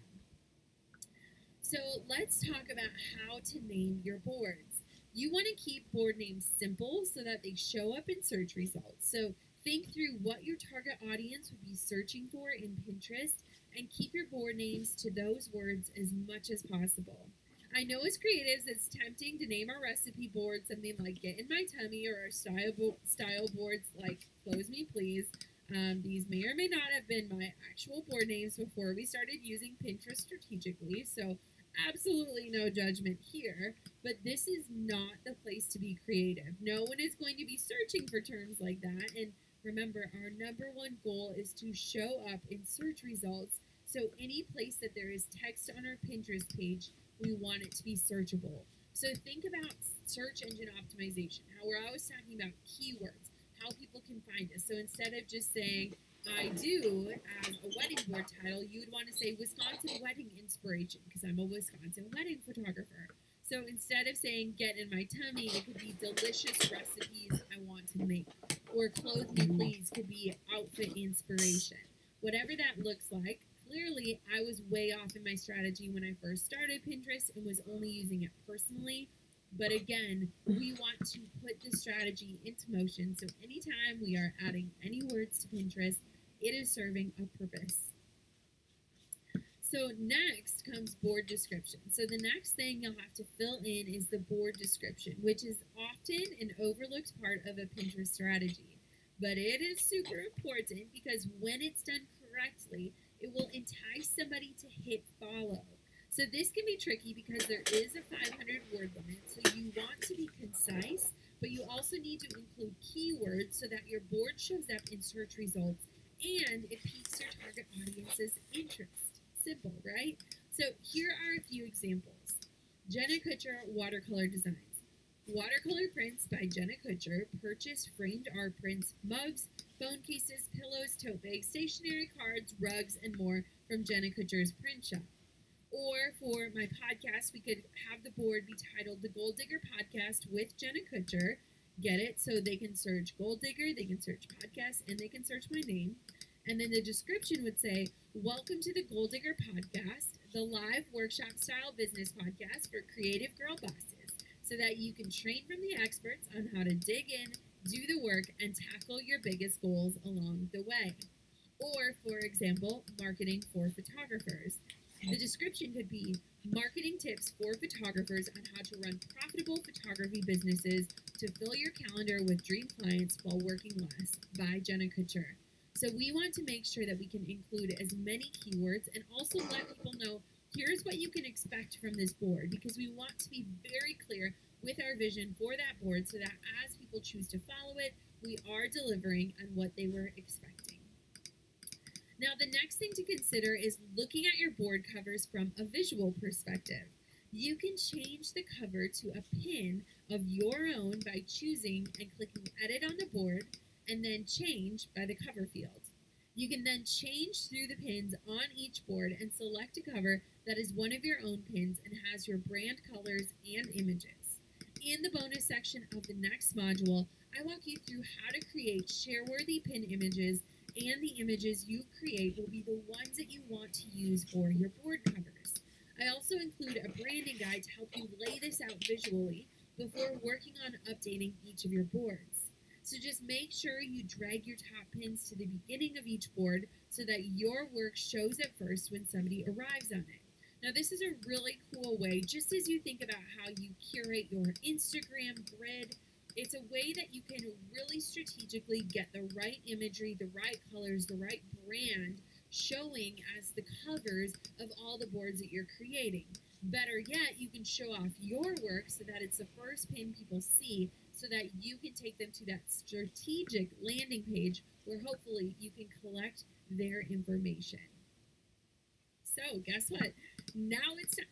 So let's talk about how to name your boards. You want to keep board names simple so that they show up in search results. So think through what your target audience would be searching for in Pinterest and keep your board names to those words as much as possible. I know as creatives it's tempting to name our recipe board something like Get in My Tummy, or our style boards like Close Me Please. These may or may not have been my actual board names before we started using Pinterest strategically, so absolutely no judgment here, but this is not the place to be creative. No one is going to be searching for terms like that, and remember, our number one goal is to show up in search results, so any place that there is text on our Pinterest page, we want it to be searchable. So think about search engine optimization, how we're always talking about keywords, how people can find us. So instead of just saying, I do, as a wedding board title, you would want to say Wisconsin wedding inspiration, because I'm a Wisconsin wedding photographer. So instead of saying Get in My Tummy, it could be delicious recipes I want to make. Or Clothe Me Please could be outfit inspiration. Whatever that looks like, clearly I was way off in my strategy when I first started Pinterest and was only using it personally. But again, we want to put the strategy into motion. So anytime we are adding any words to Pinterest, it is serving a purpose. So next comes board description. So the next thing you'll have to fill in is the board description, which is often an overlooked part of a Pinterest strategy. But it is super important because when it's done correctly, it will entice somebody to hit follow. So this can be tricky because there is a 500 word limit, so you want to be concise, but you also need to include keywords so that your board shows up in search results and it piques your target audience's interest. Simple, right? So here are a few examples. Jenna Kutcher watercolor designs. Watercolor prints by Jenna Kutcher. Purchase framed art prints, mugs, phone cases, pillows, tote bags, stationery, cards, rugs, and more from Jenna Kutcher's print shop. Or for my podcast, we could have the board be titled The Gold Digger Podcast with Jenna Kutcher. Get it? So they can search Gold Digger, they can search podcast, and they can search my name. And then the description would say, welcome to the Gold Digger Podcast, the live workshop-style business podcast for creative girl bosses, so that you can train from the experts on how to dig in, do the work, and tackle your biggest goals along the way. Or, for example, marketing for photographers. The description could be marketing tips for photographers on how to run profitable photography businesses to fill your calendar with dream clients while working less by Jenna Kutcher. So we want to make sure that we can include as many keywords and also let people know here's what you can expect from this board, because we want to be very clear with our vision for that board so that as people choose to follow it, we are delivering on what they were expecting. Now, the next thing to consider is looking at your board covers from a visual perspective. You can change the cover to a pin of your own by choosing and clicking Edit on the board and then Change by the cover field. You can then change through the pins on each board and select a cover that is one of your own pins and has your brand colors and images. In the bonus section of the next module, I walk you through how to create share-worthy pin images, and the images you create will be the ones that you want to use for your board covers. I also include a branding guide to help you lay this out visually before working on updating each of your boards. So just make sure you drag your top pins to the beginning of each board so that your work shows up first when somebody arrives on it. Now this is a really cool way, just as you think about how you curate your Instagram grid. It's a way that you can really strategically get the right imagery, the right colors, the right brand showing as the covers of all the boards that you're creating. Better yet, you can show off your work so that it's the first pin people see so that you can take them to that strategic landing page where hopefully you can collect their information. So guess what? Now it's time.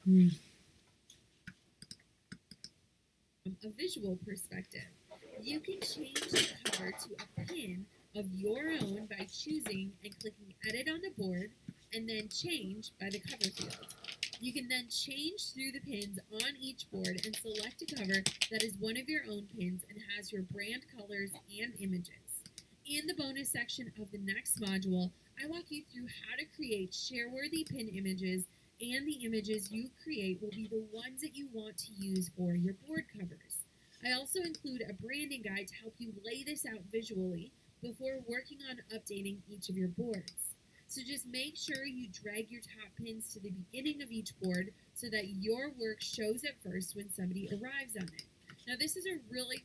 From a visual perspective, you can change the cover to a pin of your own by choosing and clicking Edit on the board and then Change by the cover field. You can then change through the pins on each board and select a cover that is one of your own pins and has your brand colors and images. In the bonus section of the next module, I walk you through how to create share-worthy pin images, and the images you create will be the ones that you want to use for your board covers. I also include a branding guide to help you lay this out visually before working on updating each of your boards. So just make sure you drag your top pins to the beginning of each board so that your work shows up first when somebody arrives on it. Now this is a really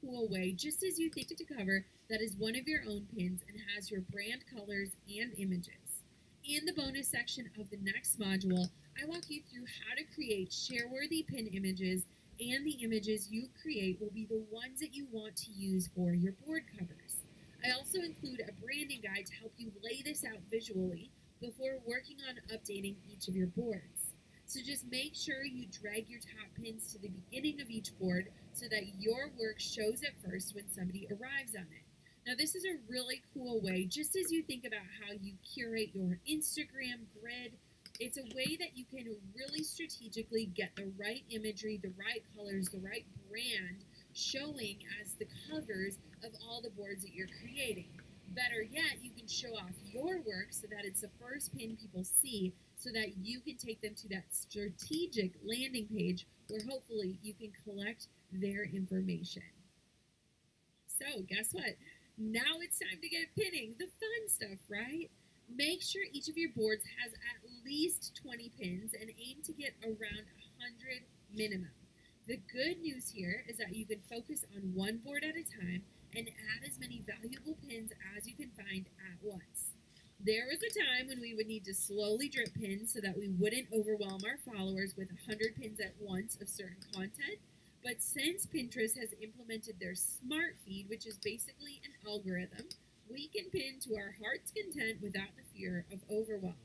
cool way, just as you think to cover, that is one of your own pins and has your brand colors and images. In the bonus section of the next module, I walk you through how to create share-worthy pin images, and the images you create will be the ones that you want to use for your board covers. I also include a branding guide to help you lay this out visually before working on updating each of your boards. So just make sure you drag your top pins to the beginning of each board so that your work shows up first when somebody arrives on it. Now this is a really cool way, just as you think about how you curate your Instagram grid. It's a way that you can really strategically get the right imagery, the right colors, the right brand showing as the covers of all the boards that you're creating. Better yet, you can show off your work so that it's the first pin people see, so that you can take them to that strategic landing page where hopefully you can collect their information. So guess what? Now it's time to get pinning, the fun stuff, right? Make sure each of your boards has at least 20 pins and aim to get around 100 minimum. The good news here is that you can focus on one board at a time and add as many valuable pins as you can find at once. There was a time when we would need to slowly drip pins so that we wouldn't overwhelm our followers with 100 pins at once of certain content. But since Pinterest has implemented their smart feed, which is basically an algorithm, we can pin to our heart's content without the fear of overwhelm.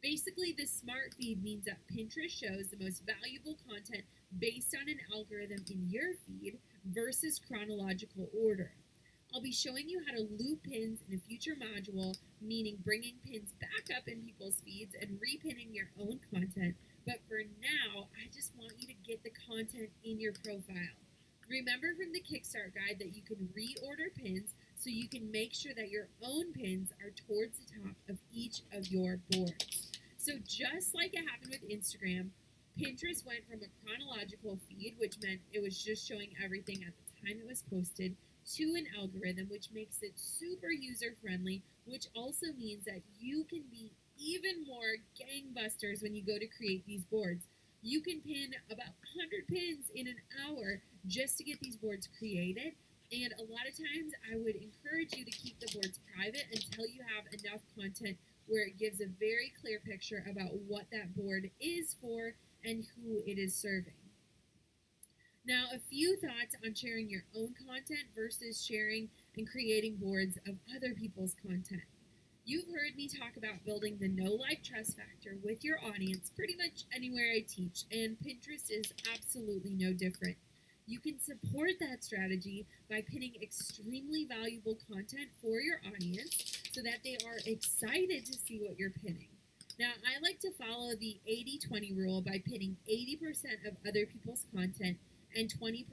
Basically, the smart feed means that Pinterest shows the most valuable content based on an algorithm in your feed versus chronological order. I'll be showing you how to loop pins in a future module, meaning bringing pins back up in people's feeds and repinning your own content. But for now, I just want you to get the content in your profile. Remember from the Kickstart guide that you can reorder pins so you can make sure that your own pins are towards the top of each of your boards. So just like it happened with Instagram, Pinterest went from a chronological feed, which meant it was just showing everything at the time it was posted, to an algorithm, which makes it super user-friendly, which also means that you can be even more gangbusters when you go to create these boards. You can pin about 100 pins in an hour just to get these boards created, and a lot of times I would encourage you to keep the boards private until you have enough content where it gives a very clear picture about what that board is for and who it is serving. Now, a few thoughts on sharing your own content versus sharing and creating boards of other people's content. You've heard me talk about building the know, like, trust factor with your audience pretty much anywhere I teach, and Pinterest is absolutely no different. You can support that strategy by pinning extremely valuable content for your audience so that they are excited to see what you're pinning. Now, I like to follow the 80-20 rule by pinning 80% of other people's content and 20%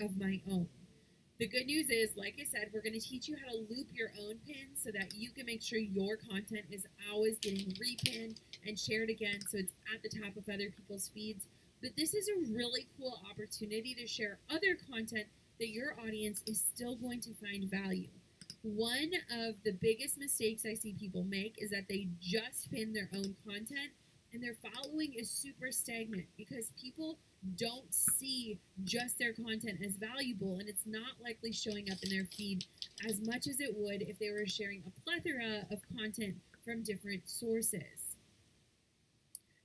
of my own. The good news is, like I said, we're going to teach you how to loop your own pins so that you can make sure your content is always getting repinned and shared again so it's at the top of other people's feeds. But this is a really cool opportunity to share other content that your audience is still going to find value. One of the biggest mistakes I see people make is that they just pin their own content and their following is super stagnant because people don't see just their content as valuable, and it's not likely showing up in their feed as much as it would if they were sharing a plethora of content from different sources.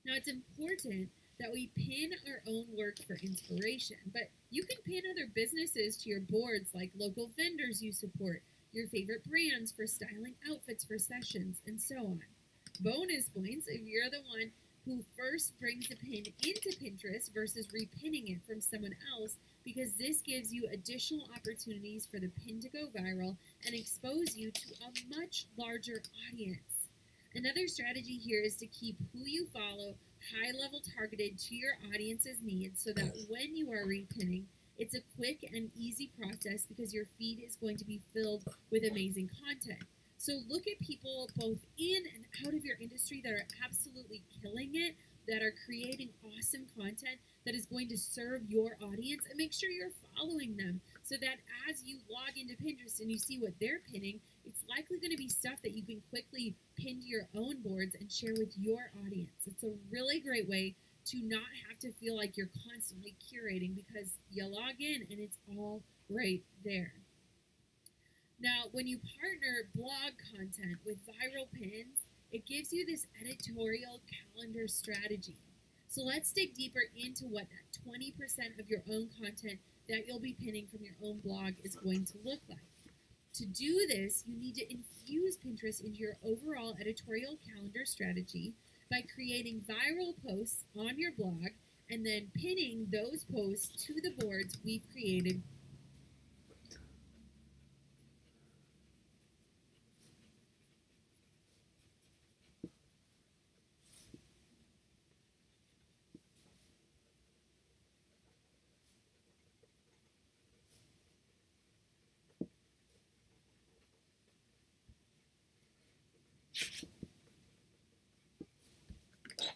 Now, it's important that we pin our own work for inspiration, but you can pin other businesses to your boards, like local vendors you support, your favorite brands for styling outfits for sessions, and so on. Bonus points if you're the one who first brings a pin into Pinterest versus repinning it from someone else, because this gives you additional opportunities for the pin to go viral and expose you to a much larger audience. Another strategy here is to keep who you follow high-level targeted to your audience's needs so that when you are repinning, It's a quick and easy process because your feed is going to be filled with amazing content. So look at people both in and out of your industry that are absolutely killing it, that are creating awesome content that is going to serve your audience, and make sure you're following them so that as you log into Pinterest and you see what they're pinning, it's likely going to be stuff that you can quickly pin to your own boards and share with your audience. It's a really great way to not have to feel like you're constantly curating because you log in and it's all right there. Now, when you partner blog content with viral pins, it gives you this editorial calendar strategy. So let's dig deeper into what that 20% of your own content that you'll be pinning from your own blog is going to look like. To do this, you need to infuse Pinterest into your overall editorial calendar strategy by creating viral posts on your blog and then pinning those posts to the boards we've created.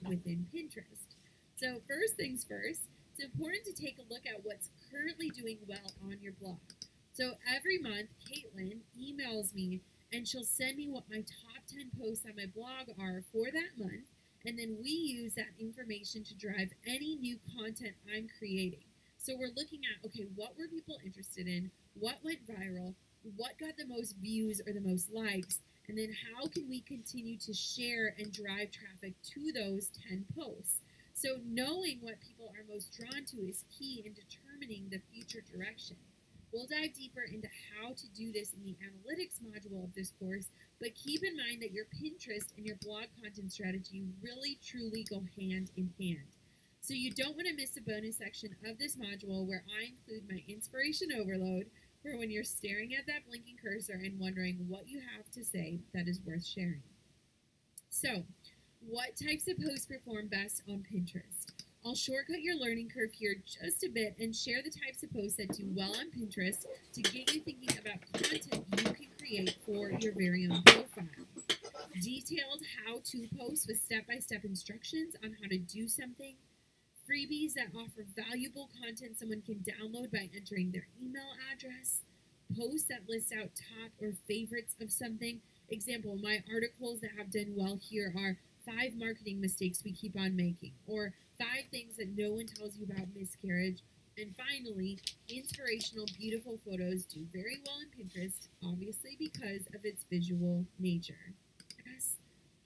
Within Pinterest. So first things first, it's important to take a look at what's currently doing well on your blog. So every month, Caitlin emails me and she'll send me what my top 10 posts on my blog are for that month, and then we use that information to drive any new content I'm creating. So we're looking at, okay, what were people interested in? What went viral? What got the most views or the most likes? And then how can we continue to share and drive traffic to those 10 posts? So knowing what people are most drawn to is key in determining the future direction. We'll dive deeper into how to do this in the analytics module of this course, but keep in mind that your Pinterest and your blog content strategy really truly go hand in hand. So you don't want to miss a bonus section of this module where I include my inspiration overload for when you're staring at that blinking cursor and wondering what you have to say that is worth sharing. So, what types of posts perform best on Pinterest? I'll shortcut your learning curve here just a bit and share the types of posts that do well on Pinterest to get you thinking about content you can create for your very own profile. Detailed how-to posts with step-by-step instructions on how to do something. Freebies that offer valuable content someone can download by entering their email address. Posts that list out top or favorites of something. Example, my articles that have done well here are 5 marketing mistakes we keep on making, or 5 things that no one tells you about miscarriage. And finally, inspirational, beautiful photos do very well in Pinterest, obviously because of its visual nature.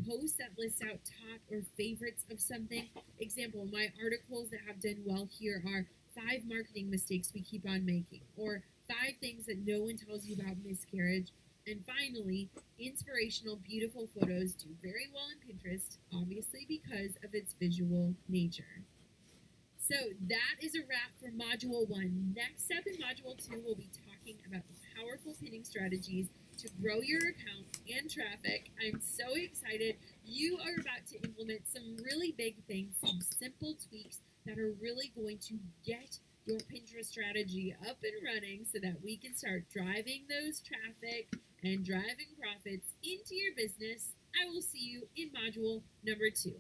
Posts that list out top or favorites of something. Example, my articles that have done well here are 5 marketing mistakes we keep on making, or 5 things that no one tells you about miscarriage. And finally, inspirational, beautiful photos do very well in Pinterest, obviously because of its visual nature. So that is a wrap for Module 1. Next step in Module 2, we'll be talking about the powerful pinning strategies to grow your account and traffic. I'm so excited. You are about to implement some really big things, some simple tweaks that are really going to get your Pinterest strategy up and running so that we can start driving those traffic and driving profits into your business. I will see you in Module number 2.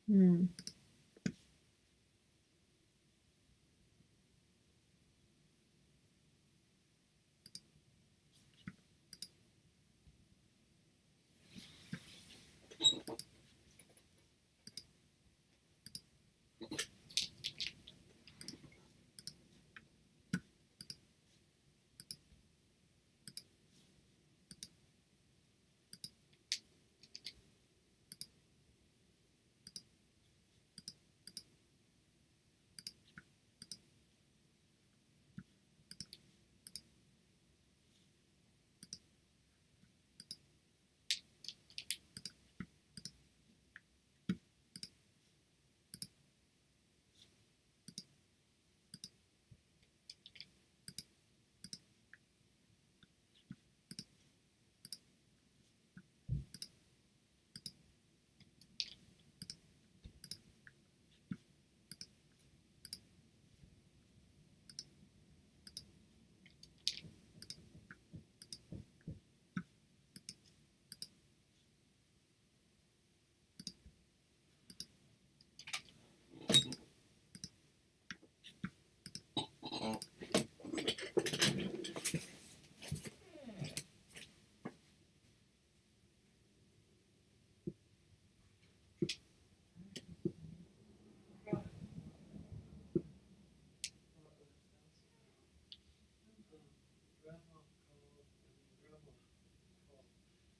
Hmm.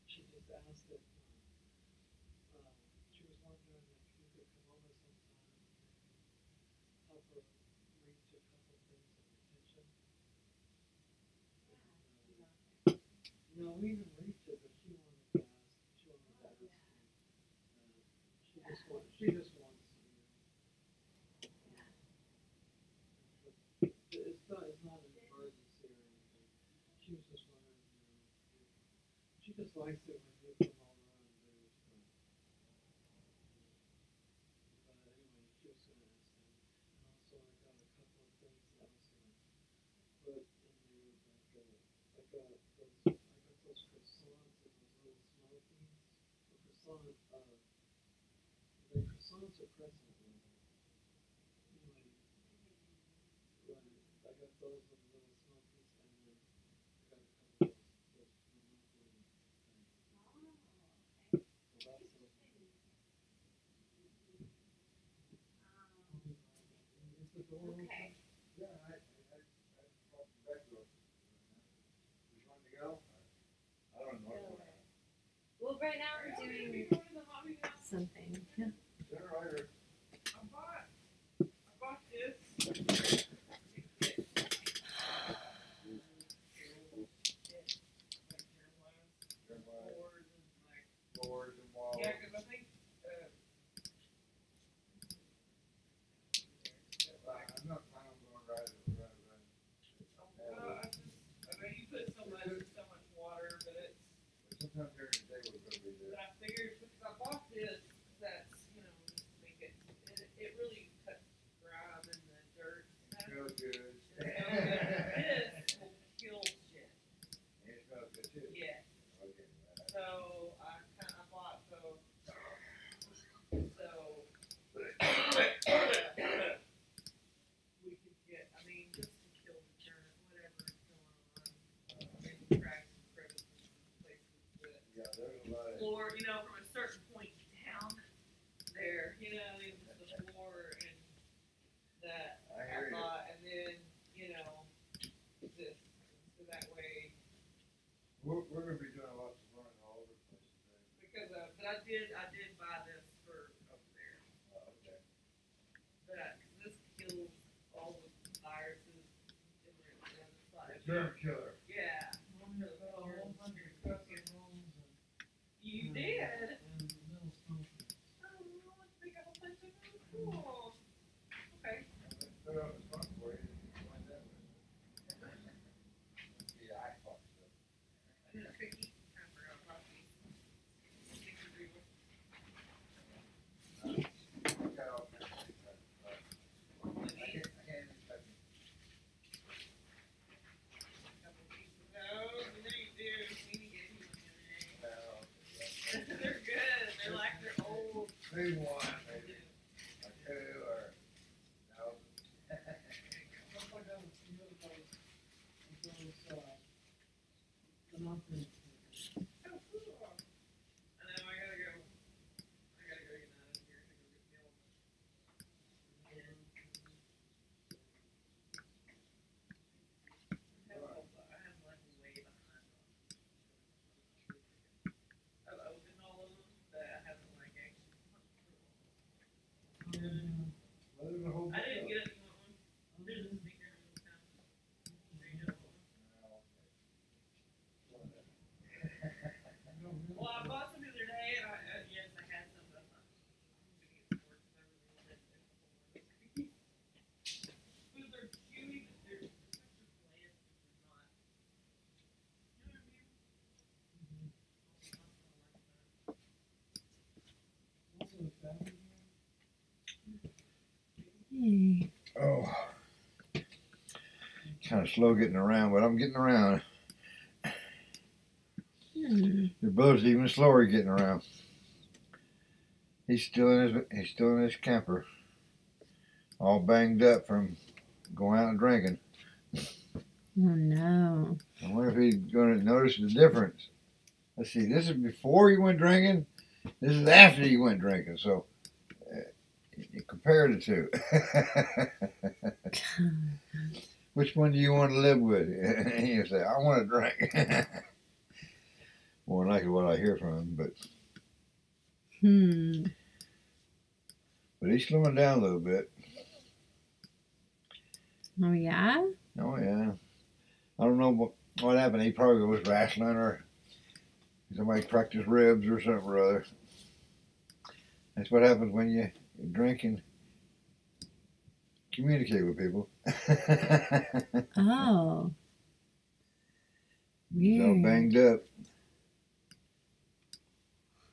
She just asked if she was wondering if you could come over sometime and help her reach a couple things in the kitchen. No, we didn't reach it, but she wanted to ask. She wanted to ask me. She just wants you. It's not an emergency or anything. She was just wondering, she just likes it when you come over and do it. But anyway, she was going to ask him. And also, I got a couple of things that I was going to put in there, I got those croissants and those little smokies. The croissants are crescent rolls. Anyway, right, I got those with the little smokies, and then I got a couple of those monopoly things. So that's the. Is the door open? Yeah, I brought the back door. You want to go? I don't know. Well, right now we're doing something. Yeah. Generator. I bought this. Floors and walls. Yeah, because I think I'm not planning on going right. I know you put so much water, but it's. Sometimes during the day we're going to be there. But I figured because I bought this, that's just to make it really cuts grime and the dirt. It smells good. This will kill shit. It smells good too. Yeah. Okay. So I bought so we could get, just to kill the dirt, whatever is going on, maybe cracks and crevices and places that Yeah, there's a lot of. floor, from a certain point down there, the floor and that I hear you. thought, and then this, so that way. We're going to be doing lots of running all over the place today. Because but I did buy this for up there. Oh, okay. But this kills all the viruses in the other side. Germ killer. Yeah. You did? Oh, I think I have a bunch of them. Cool. Okay. Put up a spot for you. Find that way. Yeah, I fucked up. And it's tricky. I forgot about these. I got all kinds of things. I can't even touch them. Well, I bought some the other day, and yes, I had some, but I'm not foods are chewy, but they're bland. Hey. Oh, kind of slow getting around, but I'm getting around. Your brother's even slower getting around. He's still in his camper, all banged up from going out and drinking. Oh no. I wonder if he's going to notice the difference. Let's see, this is before you went drinking, this is after you went drinking, so you compare the two. Which one do you want to live with? And you say, I want to drink. More than likely what I hear from him, but but he's slowing down a little bit. Oh yeah? Oh yeah. I don't know what happened. He probably was wrestling or somebody cracked his ribs or something or other. That's what happens when you drink and communicate with people. Oh. He's all Weird. banged up.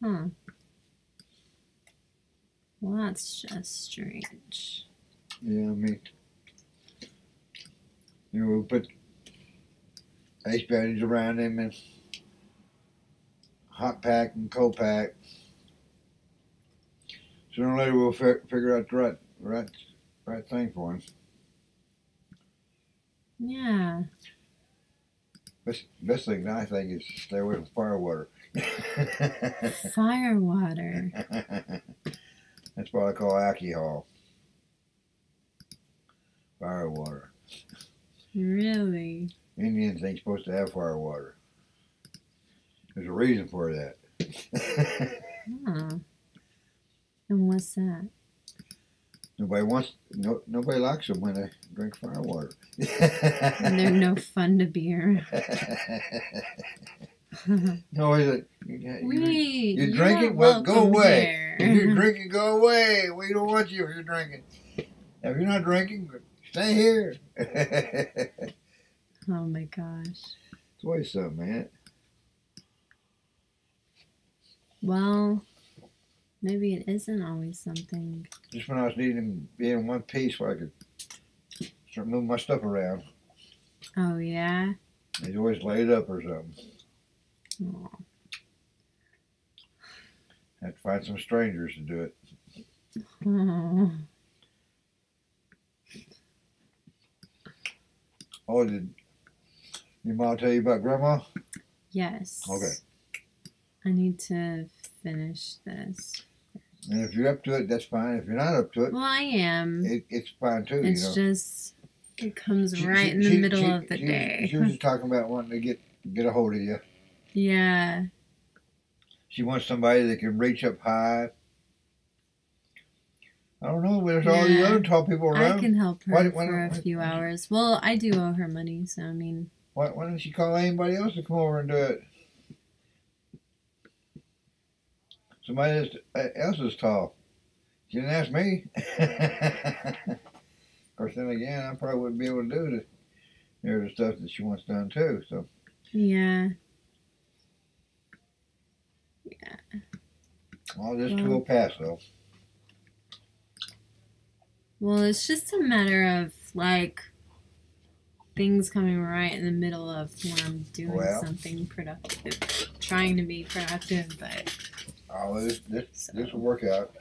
Huh. Well, that's just strange. Yeah, I mean, we put ice bandage around him and hot pack and cold pack. Sooner or later, we'll figure out the right thing for him. Yeah. Best thing I think is stay away from fire water. Fire water. That's what I call alcohol. Fire water. Really? Indians ain't supposed to have fire water. There's a reason for that. Huh. And what's that? Nobody likes them when they drink fire water. And they're no fun to be around. No, is it? Wait, You're drinking? Well, go away. Here. If you're drinking, go away. We don't want you if you're drinking. If you're not drinking, stay here. Oh my gosh. It's always something, man. Well, maybe it isn't always something. Just when I was needing to be in one piece where I could start moving my stuff around. Oh, yeah? He's always laid up or something. Aw. Have to find some strangers to do it. Oh. Oh, did your mom tell you about Grandma? Yes. Okay. I need to finish this. And if you're up to it, that's fine. If you're not up to it, Well, I am. it's fine too. It's you know. just, it comes right in the middle of the day. She was just talking about wanting to get a hold of you. Yeah. She wants somebody that can reach up high. I don't know. There's all these other tall people around. I can help her Why for a few hours. Well, I do owe her money, so I mean. Why don't she call anybody else to come over and do it? Somebody else is tall. She didn't ask me. Of course, then again, I probably wouldn't be able to do the stuff that she wants done too. So. Yeah. Yeah. All this too will pass though. Well, it's just a matter of like things coming right in the middle of when I'm doing something productive, trying to be productive, but. Oh, this will work out.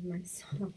of my socks.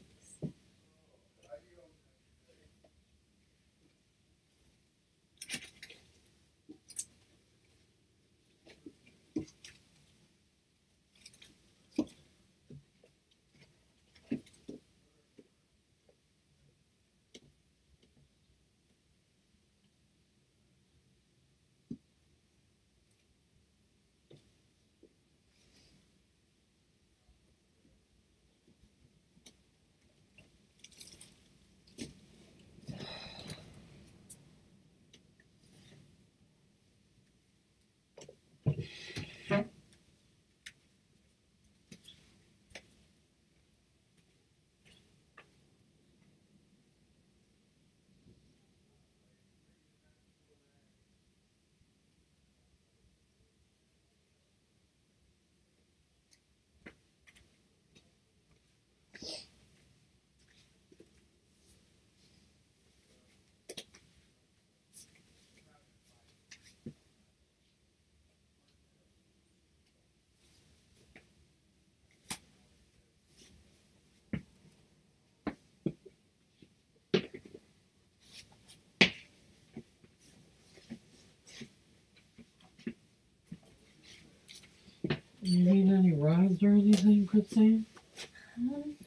You need any rides or anything, Christine?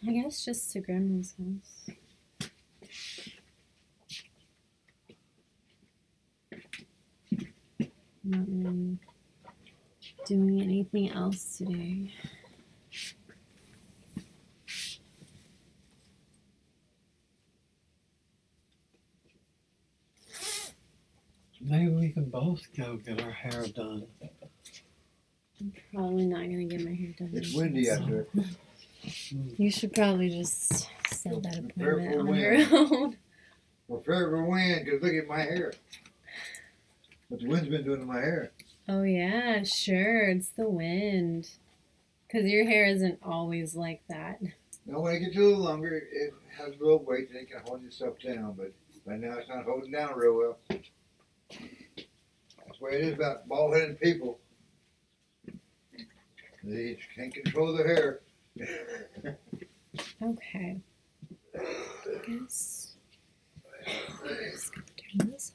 I guess just to Grandma's house. Not really doing anything else today. Maybe we can both go get our hair done. I'm probably not gonna get my hair done. It's windy out there. You should probably just set that appointment for on wind. your own. Prepare for wind, because look at my hair. What the wind's been doing to my hair. Oh yeah, sure. It's the wind. Because your hair isn't always like that. Now, when it gets a little longer, it has a little weight and it can hold itself down, but right now it's not holding down real well. That's the way it is about bald-headed people. They can't control their hair. Okay. I guess. Just gonna turn this